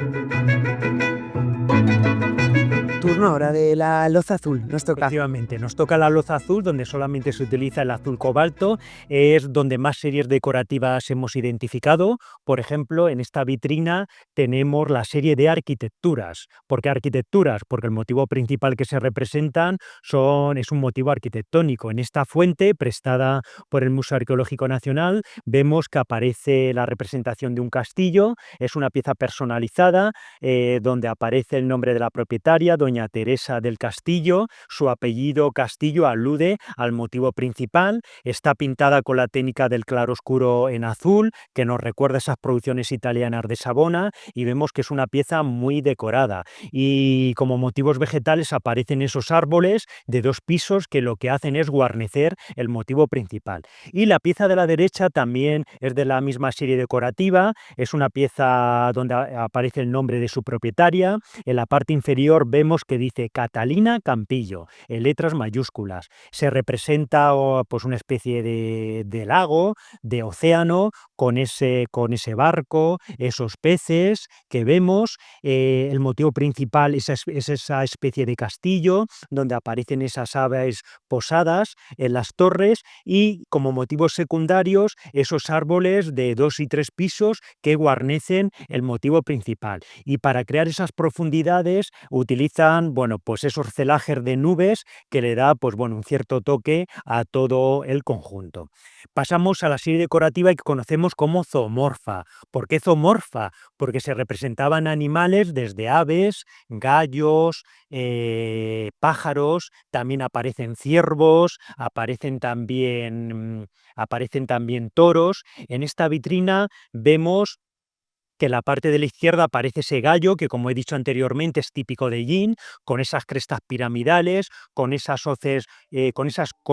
[SPEAKER 1] Turno ahora de la loza azul, nos toca.
[SPEAKER 2] Efectivamente, nos toca la loza azul, donde solamente se utiliza el azul cobalto, es donde más series decorativas hemos identificado. Por ejemplo, en esta vitrina tenemos la serie de arquitecturas. ¿Por qué arquitecturas? Porque el motivo principal que se representan es un motivo arquitectónico. En esta fuente, prestada por el Museo Arqueológico Nacional, vemos que aparece la representación de un castillo. Es una pieza personalizada, donde aparece el nombre de la propietaria, doña Teresa del Castillo. Su apellido Castillo alude al motivo principal. Está pintada con la técnica del claroscuro en azul, que nos recuerda esas producciones italianas de Savona, y vemos que es una pieza muy decorada. Y como motivos vegetales aparecen esos árboles de 2 pisos que lo que hacen es guarnecer el motivo principal. Y la pieza de la derecha también es de la misma serie decorativa. Es una pieza donde aparece el nombre de su propietaria. En la parte inferior vemos que dice Catalina Campillo, en letras mayúsculas. Se representa pues una especie de lago, de océano, con ese barco, esos peces que vemos. El motivo principal es esa especie de castillo, donde aparecen esas aves posadas en las torres, y como motivos secundarios, esos árboles de 2 y 3 pisos que guarnecen el motivo principal. Y para crear esas profundidades utilizan, bueno, pues esos celajes de nubes que le da, pues bueno, un cierto toque a todo el conjunto. Pasamos a la serie decorativa que conocemos como zoomorfa. ¿Por qué zoomorfa? Porque se representaban animales desde aves, gallos, pájaros, también aparecen ciervos, aparecen también toros. En esta vitrina vemos que en la parte de la izquierda aparece ese gallo que, como he dicho anteriormente, es típico de Yin, con esas crestas piramidales, con esas hoces, con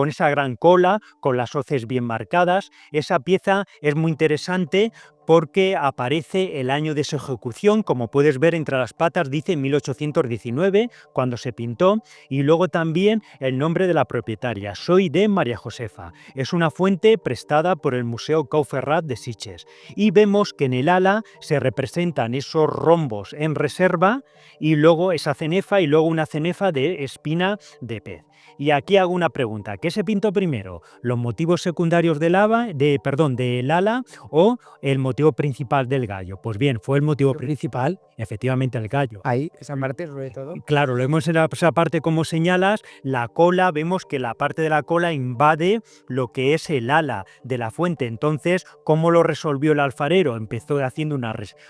[SPEAKER 2] esa gran cola, con las hoces bien marcadas. Esa pieza es muy interesante porque aparece el año de su ejecución. Como puedes ver, entre las patas dice 1819, cuando se pintó, y luego también el nombre de la propietaria, soy de María Josefa. Es una fuente prestada por el Museo Cau Ferrat de Sitges. Y vemos que en el ala se representan esos rombos en reserva, y luego esa cenefa, y luego una cenefa de espina de pez. Y aquí hago una pregunta: ¿qué se pintó primero? ¿Los motivos secundarios del ala o el motivo principal del gallo? Pues bien, fue el motivo principal. efectivamente el gallo.
[SPEAKER 1] Ahí, esa parte sobre todo.
[SPEAKER 2] Claro, lo vemos en esa parte como señalas, la cola, vemos que la parte de la cola invade lo que es el ala de la fuente. Entonces, ¿cómo lo resolvió el alfarero? Empezó haciendo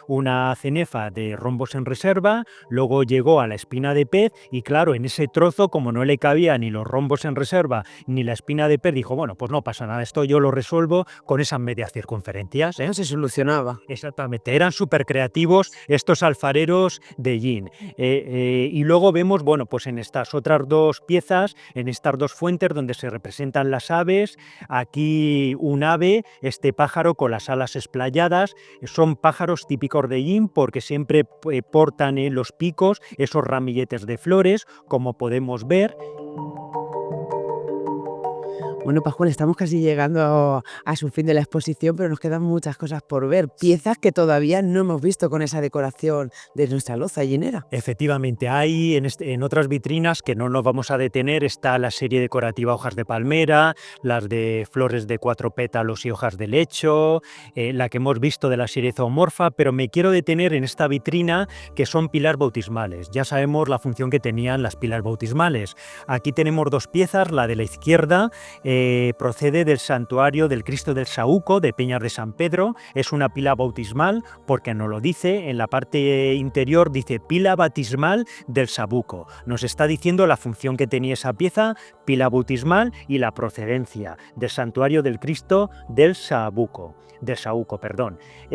[SPEAKER 2] una cenefa de rombos en reserva, luego llegó a la espina de pez y claro, en ese trozo, como no le cabía ni los rombos en reserva ni la espina de pez, dijo, bueno, pues no pasa nada, esto yo lo resuelvo con esas medias circunferencias.
[SPEAKER 1] No se solucionaba.
[SPEAKER 2] Exactamente, eran súper creativos estos alfareros de Yin. Y luego vemos, bueno, pues en estas otras dos piezas, en estas dos fuentes donde se representan las aves, aquí un ave, este pájaro con las alas esplayadas, son pájaros típicos de Yin porque siempre portan en los picos esos ramilletes de flores, como podemos ver.
[SPEAKER 1] Bueno, Pascual, estamos casi llegando a su fin de la exposición, pero nos quedan muchas cosas por ver. Piezas que todavía no hemos visto con esa decoración de nuestra loza llinera.
[SPEAKER 2] Efectivamente, hay en otras vitrinas que no nos vamos a detener, está la serie decorativa hojas de palmera, las de flores de 4 pétalos y hojas de lecho, la que hemos visto de la serie zoomorfa, pero me quiero detener en esta vitrina que son pilas bautismales. Ya sabemos la función que tenían las pilas bautismales. Aquí tenemos dos piezas, la de la izquierda procede del santuario del Cristo del Saúco de Peñas de San Pedro, es una pila bautismal porque nos lo dice, en la parte interior dice pila bautismal del Sabuco, nos está diciendo la función que tenía esa pieza, pila bautismal y la procedencia del santuario del Cristo del Saúco.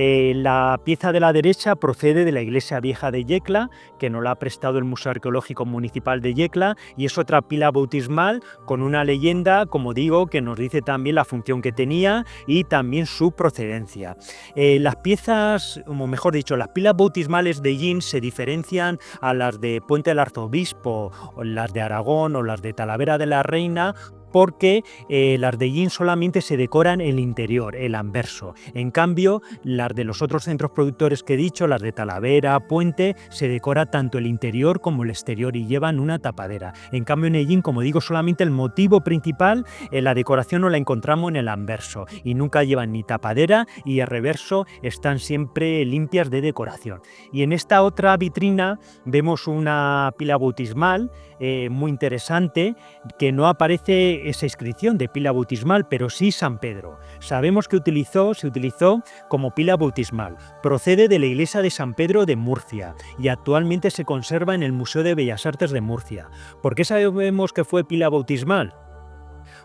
[SPEAKER 2] La pieza de la derecha procede de la iglesia vieja de Yecla, que nos la ha prestado el Museo Arqueológico Municipal de Yecla, y es otra pila bautismal con una leyenda, como digo, que nos dice también la función que tenía y también su procedencia. Las piezas, o mejor dicho, las pilas bautismales de Yin se diferencian a las de Puente del Arzobispo, o las de Aragón o las de Talavera de la Reina, porque las de Yin solamente se decoran el interior, el anverso. En cambio, las de los otros centros productores que he dicho, las de Talavera, Puente, se decora tanto el interior como el exterior y llevan una tapadera. En cambio, en el Yin, como digo, solamente el motivo principal, la decoración no la encontramos en el anverso y nunca llevan ni tapadera y el reverso están siempre limpias de decoración. Y en esta otra vitrina vemos una pila bautismal muy interesante que no aparece esa inscripción de pila bautismal, pero sí San Pedro. Sabemos que se utilizó como pila bautismal. Procede de la iglesia de San Pedro de Murcia y actualmente se conserva en el Museo de Bellas Artes de Murcia. ¿Por qué sabemos que fue pila bautismal?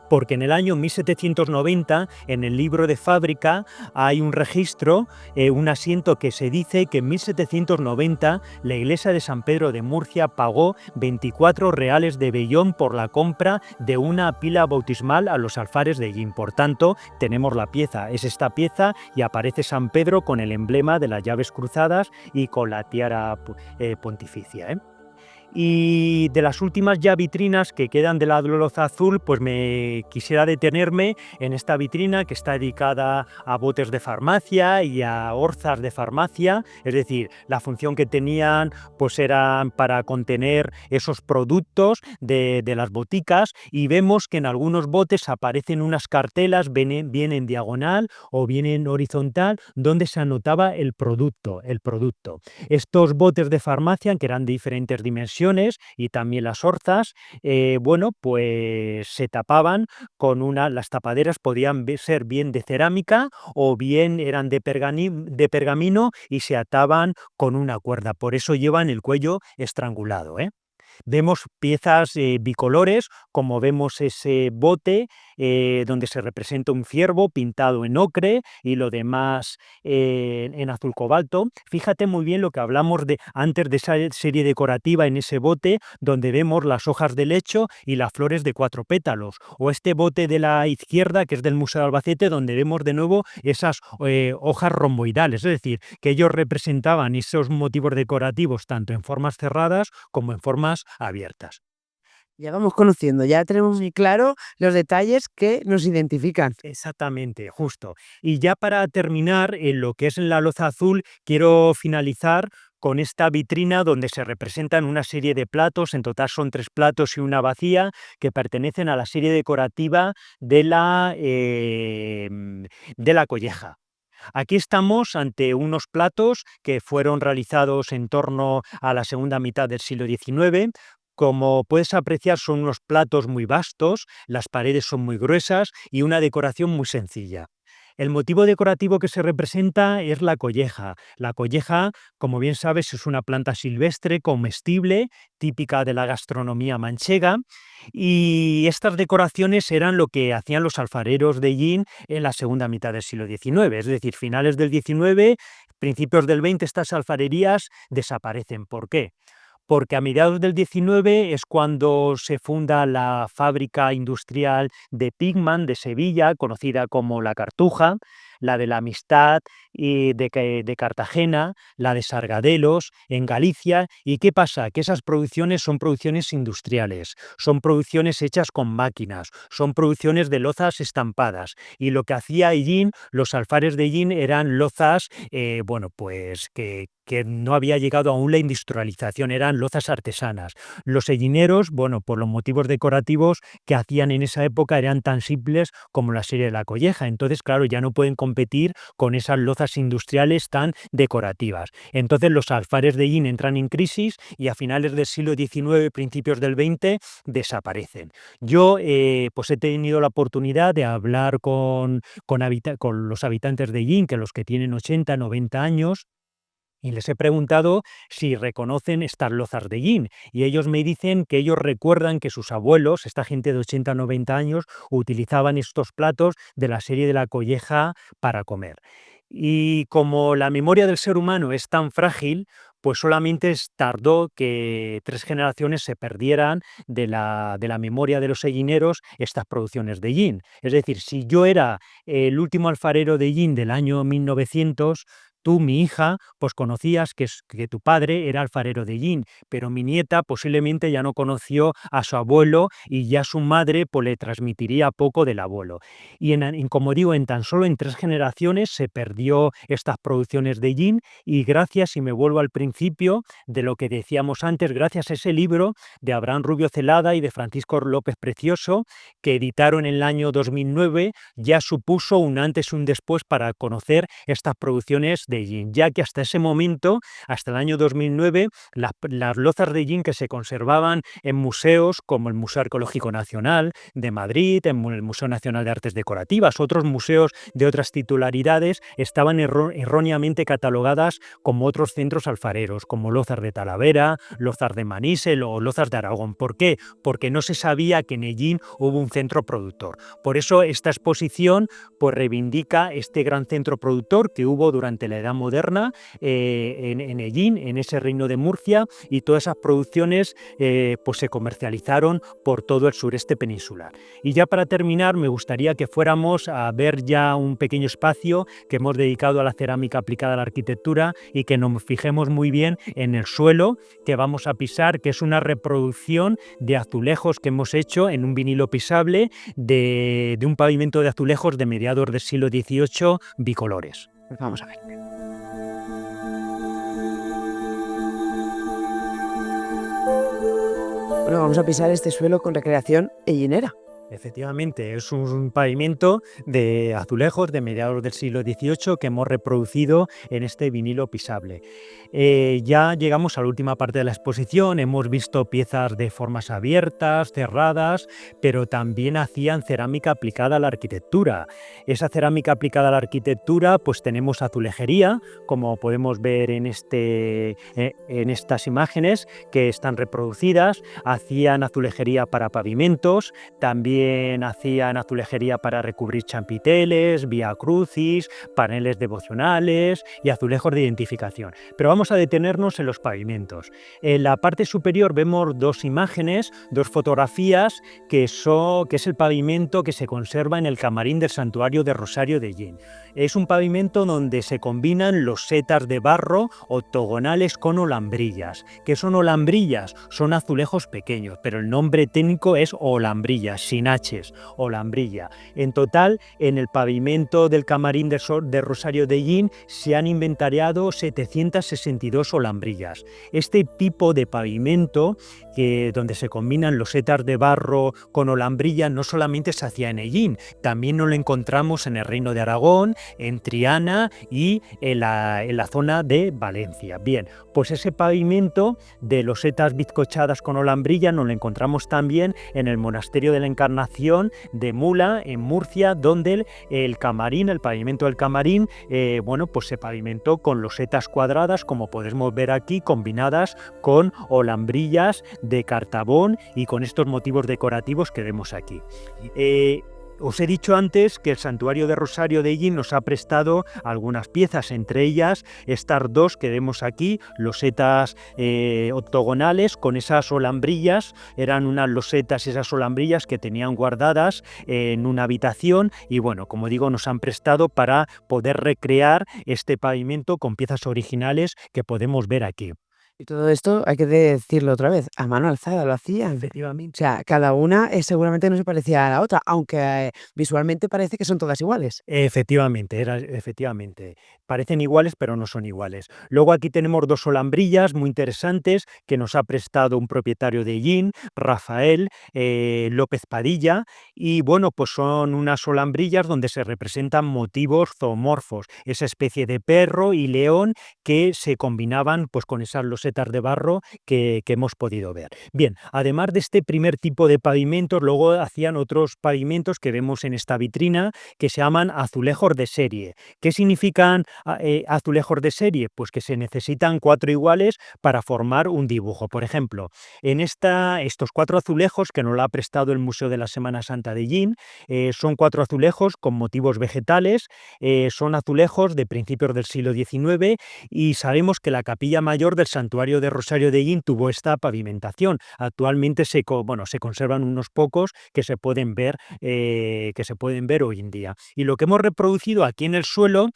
[SPEAKER 2] Porque en el año 1790, en el libro de fábrica, hay un registro, un asiento que se dice que en 1790 la iglesia de San Pedro de Murcia pagó 24 reales de vellón por la compra de una pila bautismal a los alfares de Yin. Por tanto, tenemos la pieza, es esta pieza y aparece San Pedro con el emblema de las llaves cruzadas y con la tiara pontificia. Y de las últimas ya vitrinas que quedan de la loza azul, pues me quisiera detenerme en esta vitrina que está dedicada a botes de farmacia y a orzas de farmacia, es decir, la función que tenían pues eran para contener esos productos de las boticas, y vemos que en algunos botes aparecen unas cartelas, bien en diagonal o bien en horizontal, donde se anotaba el producto. Estos botes de farmacia, que eran de diferentes dimensiones, y también las orzas, bueno, pues se tapaban con las tapaderas podían ser bien de cerámica o bien eran de pergamino y se ataban con una cuerda, por eso llevan el cuello estrangulado. Vemos piezas bicolores, como vemos ese bote donde se representa un ciervo pintado en ocre y lo demás en azul cobalto. Fíjate muy bien lo que hablamos antes de esa serie decorativa en ese bote, donde vemos las hojas de lecho y las flores de 4 pétalos. O este bote de la izquierda, que es del Museo de Albacete, donde vemos de nuevo esas hojas romboidales, es decir, que ellos representaban esos motivos decorativos tanto en formas cerradas como en formas abiertas.
[SPEAKER 1] Ya vamos conociendo, ya tenemos muy claro los detalles que nos identifican.
[SPEAKER 2] Exactamente, justo. Y ya para terminar, en lo que es la loza azul, quiero finalizar con esta vitrina donde se representan una serie de platos, en total son 3 platos y una vacía, que pertenecen a la serie decorativa de la colleja. Aquí estamos ante unos platos que fueron realizados en torno a la segunda mitad del siglo XIX. Como puedes apreciar, son unos platos muy vastos, las paredes son muy gruesas y una decoración muy sencilla. El motivo decorativo que se representa es la colleja. La colleja, como bien sabes, es una planta silvestre comestible, típica de la gastronomía manchega, y estas decoraciones eran lo que hacían los alfareros de Yin en la segunda mitad del siglo XIX, es decir, finales del XIX, principios del XX, estas alfarerías desaparecen. ¿Por qué? Porque a mediados del XIX es cuando se funda la fábrica industrial de Pigman de Sevilla, conocida como La Cartuja, la de la Amistad y de Cartagena, la de Sargadelos en Galicia. ¿Y qué pasa? Que esas producciones son producciones industriales, son producciones hechas con máquinas, son producciones de lozas estampadas. Y lo que hacía Ellín, los alfares de Ellín, eran lozas, pues que no había llegado aún la industrialización, eran lozas artesanas. Los ellineros, por los motivos decorativos que hacían en esa época, eran tan simples como la serie de la colleja. Entonces, claro, ya no pueden competir con esas lozas industriales tan decorativas. Entonces, los alfares de Ellín entran en crisis y a finales del siglo XIX, principios del XX, desaparecen. Yo pues he tenido la oportunidad de hablar con los habitantes de Ellín, que los que tienen 80, 90 años, y les he preguntado si reconocen estas lozas de Yin, y ellos me dicen que ellos recuerdan que sus abuelos, esta gente de 80 o 90 años, utilizaban estos platos de la serie de la colleja para comer. Y como la memoria del ser humano es tan frágil, pues solamente tardó que 3 generaciones se perdieran de la memoria de los ellineros estas producciones de Yin. Es decir, si yo era el último alfarero de Yin del año 1900, tú, mi hija, pues conocías que tu padre era alfarero de Yin, pero mi nieta posiblemente ya no conoció a su abuelo y ya su madre pues le transmitiría poco del abuelo. Y como digo, en tan solo en 3 generaciones se perdió estas producciones de Yin, y gracias, y me vuelvo al principio de lo que decíamos antes, gracias a ese libro de Abraham Rubio Celada y de Francisco López Precioso, que editaron en el año 2009, ya supuso un antes y un después para conocer estas producciones de Yin, ya que hasta ese momento, hasta el año 2009, las lozas de Yin que se conservaban en museos como el Museo Arqueológico Nacional de Madrid, en el Museo Nacional de Artes Decorativas, otros museos de otras titularidades, estaban erróneamente catalogadas como otros centros alfareros, como Lozas de Talavera, Lozas de Manísel o Lozas de Aragón. ¿Por qué? Porque no se sabía que en Ellín hubo un centro productor. Por eso esta exposición pues reivindica este gran centro productor que hubo durante la Edad Moderna en Ellín, en ese reino de Murcia, y todas esas producciones pues se comercializaron por todo el sureste peninsular. Y ya para terminar, me gustaría que fuéramos a ver ya un pequeño espacio que hemos dedicado a la cerámica aplicada a la arquitectura, y que nos fijemos muy bien en el suelo que vamos a pisar, que es una reproducción de azulejos que hemos hecho en un vinilo pisable de un pavimento de azulejos de mediados del siglo XVIII, bicolores.
[SPEAKER 1] Pues vamos a ver. Bueno, vamos a pisar este suelo con recreación ellinera.
[SPEAKER 2] Efectivamente, es un pavimento de azulejos de mediados del siglo XVIII que hemos reproducido en este vinilo pisable. Ya llegamos a la última parte de la exposición, hemos visto piezas de formas abiertas, cerradas, pero también hacían cerámica aplicada a la arquitectura. Esa cerámica aplicada a la arquitectura, pues tenemos azulejería, como podemos ver en estas imágenes que están reproducidas. Hacían azulejería para pavimentos, también hacían azulejería para recubrir champiteles, vía crucis, paneles devocionales y azulejos de identificación. Pero vamos a detenernos en los pavimentos. En la parte superior vemos 2 imágenes, 2 fotografías, que es el pavimento que se conserva en el camarín del santuario de Rosario de Ellín. Es un pavimento donde se combinan losetas de barro octogonales con olambrillas. ¿Qué son olambrillas? Son azulejos pequeños, pero el nombre técnico es olambrillas, sin penaches o lambrilla. En total, en el pavimento del camarín de Rosario de Ellín se han inventariado 762 olambrillas. Este tipo de pavimento, donde se combinan losetas de barro con olambrilla, no solamente se hacía en Ellín, también nos lo encontramos en el Reino de Aragón, en Triana y en la zona de Valencia. Bien, pues ese pavimento de losetas bizcochadas con olambrilla nos lo encontramos también en el Monasterio de la Encarnación de Mula, en Murcia, donde el camarín, el pavimento del camarín, pues se pavimentó con losetas cuadradas, como podemos ver aquí, combinadas con olambrillas de cartabón y con estos motivos decorativos que vemos aquí. Os he dicho antes que el Santuario de Rosario de Ellín nos ha prestado algunas piezas, entre ellas estas dos que vemos aquí, losetas octogonales con esas olambrillas. Eran unas losetas, esas olambrillas que tenían guardadas en una habitación y bueno, como digo, nos han prestado para poder recrear este pavimento con piezas originales que podemos ver aquí.
[SPEAKER 1] Y todo esto, hay que decirlo otra vez, a mano alzada lo hacían. O
[SPEAKER 2] Efectivamente.
[SPEAKER 1] sea, cada una seguramente no se parecía a la otra, aunque visualmente parece que son todas iguales.
[SPEAKER 2] Efectivamente. Parecen iguales, pero no son iguales. Luego aquí tenemos dos olambrillas muy interesantes que nos ha prestado un propietario de Ellín, Rafael López Padilla, y bueno, pues son unas olambrillas donde se representan motivos zoomorfos, esa especie de perro y león que se combinaban pues con esas losetas de barro que hemos podido ver. Bien, además de este primer tipo de pavimentos, luego hacían otros pavimentos que vemos en esta vitrina que se llaman azulejos de serie. ¿Qué significan azulejos de serie? Pues que se necesitan 4 iguales para formar un dibujo. Por ejemplo, en estos 4 azulejos que nos lo ha prestado el Museo de la Semana Santa de Ellín, son 4 azulejos con motivos vegetales, son azulejos de principios del siglo XIX y sabemos que la capilla mayor del Santuario de Rosario de Ellín tuvo esta pavimentación. Actualmente se conservan unos pocos que se pueden ver hoy en día. Y lo que hemos reproducido aquí en el suelo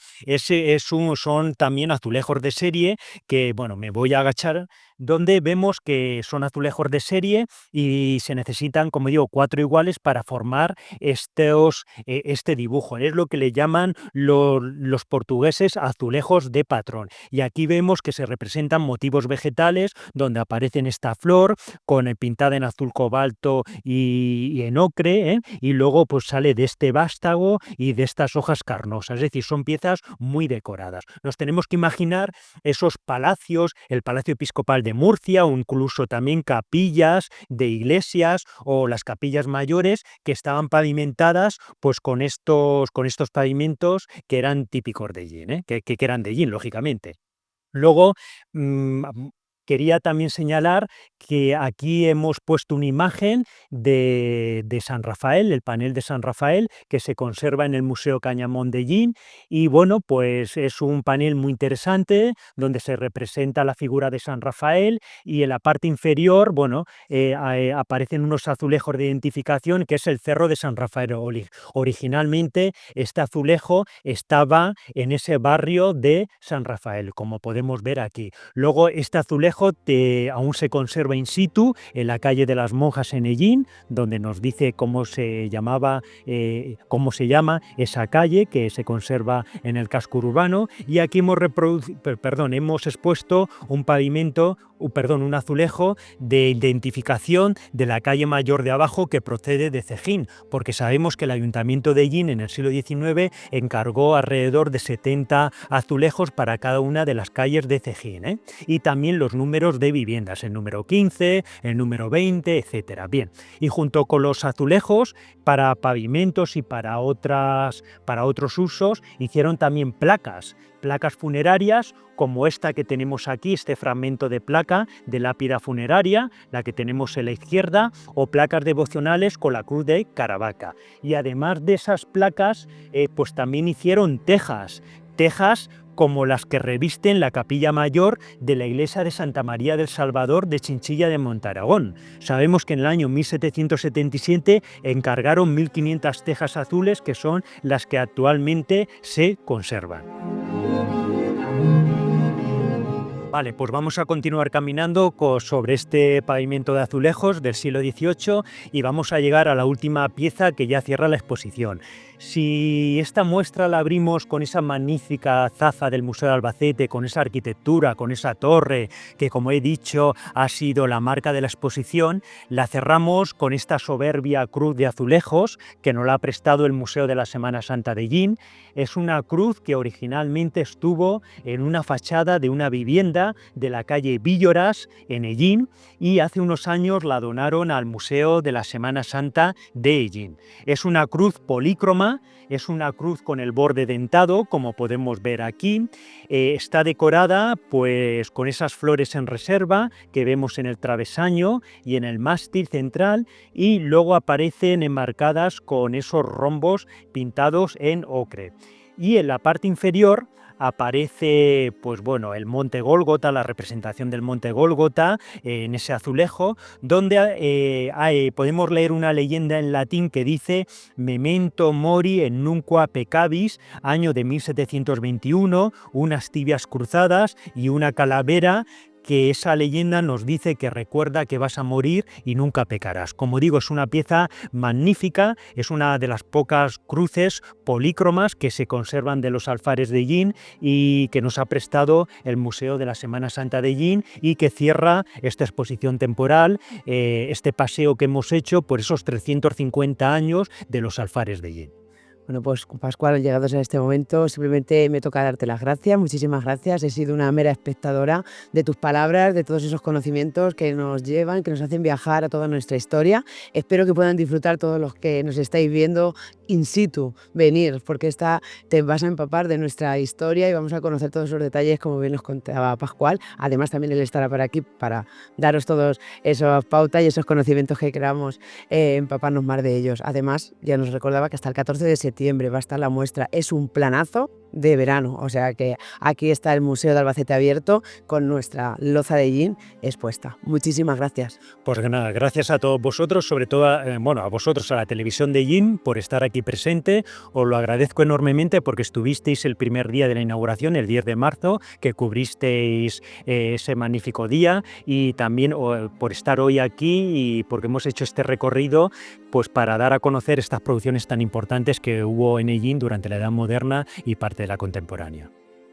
[SPEAKER 2] son también azulejos de serie que, bueno, me voy a agachar, donde vemos que son azulejos de serie y se necesitan, como digo, 4 iguales para formar este dibujo. Es lo que le llaman los portugueses azulejos de patrón. Y aquí vemos que se representan motivos vegetales donde aparecen esta flor pintada en azul cobalto y en ocre, y luego pues sale de este vástago y de estas hojas carnosas. Es decir, son piezas muy decoradas. Nos tenemos que imaginar esos palacios, el Palacio Episcopal de Murcia o incluso también capillas de iglesias o las capillas mayores que estaban pavimentadas pues con estos pavimentos que eran típicos de Ellín, que eran de Ellín, lógicamente. Luego, quería también señalar que aquí hemos puesto una imagen de San Rafael, el panel de San Rafael, que se conserva en el Museo Cañamón de Ellín, y bueno, pues es un panel muy interesante donde se representa la figura de San Rafael y en la parte inferior, bueno, aparecen unos azulejos de identificación que es el Cerro de San Rafael. Originalmente este azulejo estaba en ese barrio de San Rafael, como podemos ver aquí. Luego este azulejo aún se conserva in situ en la calle de las Monjas en Ellín, donde nos dice cómo se llama esa calle que se conserva en el casco urbano, y aquí hemos expuesto un azulejo de identificación de la calle mayor de abajo que procede de Cejín, porque sabemos que el Ayuntamiento de Ellín en el siglo XIX encargó alrededor de 70 azulejos para cada una de las calles de Cejín, y también los números de viviendas, el número 15, el número 20, etcétera. Bien, y junto con los azulejos para pavimentos y para otros usos, hicieron también placas funerarias como esta que tenemos aquí, este fragmento de placa de lápida funeraria, la que tenemos en la izquierda, o placas devocionales con la cruz de Caravaca. Y además de esas placas, pues también hicieron tejas como las que revisten la capilla mayor de la iglesia de Santa María del Salvador de Chinchilla de Montaragón. Sabemos que en el año 1777 encargaron 1.500 tejas azules, que son las que actualmente se conservan. Vale, pues vamos a continuar caminando sobre este pavimento de azulejos del siglo XVIII y vamos a llegar a la última pieza que ya cierra la exposición. Si esta muestra la abrimos con esa magnífica zafa del Museo de Albacete, con esa arquitectura, con esa torre, que como he dicho ha sido la marca de la exposición, la cerramos con esta soberbia cruz de azulejos que nos la ha prestado el Museo de la Semana Santa de Ellín. Es una cruz que originalmente estuvo en una fachada de una vivienda de la calle Vílloras, en Ellín, y hace unos años la donaron al Museo de la Semana Santa de Ellín. Es una cruz polícroma. Es una cruz con el borde dentado, como podemos ver aquí. Está decorada pues, con esas flores en reserva que vemos en el travesaño y en el mástil central, y luego aparecen enmarcadas con esos rombos pintados en ocre. Y en la parte inferior aparece pues bueno, el Monte Gólgota, la representación del Monte Gólgota en ese azulejo, donde podemos leer una leyenda en latín que dice Memento mori en nunquam peccabis, año de 1721, unas tibias cruzadas y una calavera, que esa leyenda nos dice que recuerda que vas a morir y nunca pecarás. Como digo, es una pieza magnífica, es una de las pocas cruces polícromas que se conservan de los alfares de Ellín y que nos ha prestado el Museo de la Semana Santa de Ellín, y que cierra esta exposición temporal, este paseo que hemos hecho por esos 350 años de los alfares de Ellín.
[SPEAKER 1] Bueno, pues Pascual, llegados a este momento, simplemente me toca darte las gracias, muchísimas gracias. He sido una mera espectadora de tus palabras, de todos esos conocimientos que nos llevan, que nos hacen viajar a toda nuestra historia. Espero que puedan disfrutar todos los que nos estáis viendo in situ, venir, porque te vas a empapar de nuestra historia y vamos a conocer todos esos detalles, como bien nos contaba Pascual. Además, también él estará por aquí para daros todos esas pautas y esos conocimientos que queramos empaparnos más de ellos. Además, ya nos recordaba que hasta el 14 de septiembre va a estar la muestra. Es un planazo de verano, o sea que aquí está el Museo de Albacete abierto con nuestra loza de Ellín expuesta. Muchísimas gracias.
[SPEAKER 2] Pues nada, gracias a todos vosotros, sobre todo a vosotros, a la televisión de Ellín, por estar aquí presente. Os lo agradezco enormemente porque estuvisteis el primer día de la inauguración, el 10 de marzo, que cubristeis ese magnífico día, y también por estar hoy aquí y porque hemos hecho este recorrido pues para dar a conocer estas producciones tan importantes que hubo en Ellín durante la Edad Moderna y parte de la contemporánea.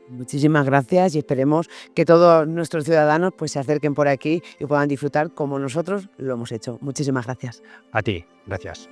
[SPEAKER 1] Muchísimas gracias y esperemos que todos nuestros ciudadanos pues se acerquen por aquí y puedan disfrutar como nosotros lo hemos hecho. Muchísimas gracias.
[SPEAKER 2] A ti, gracias.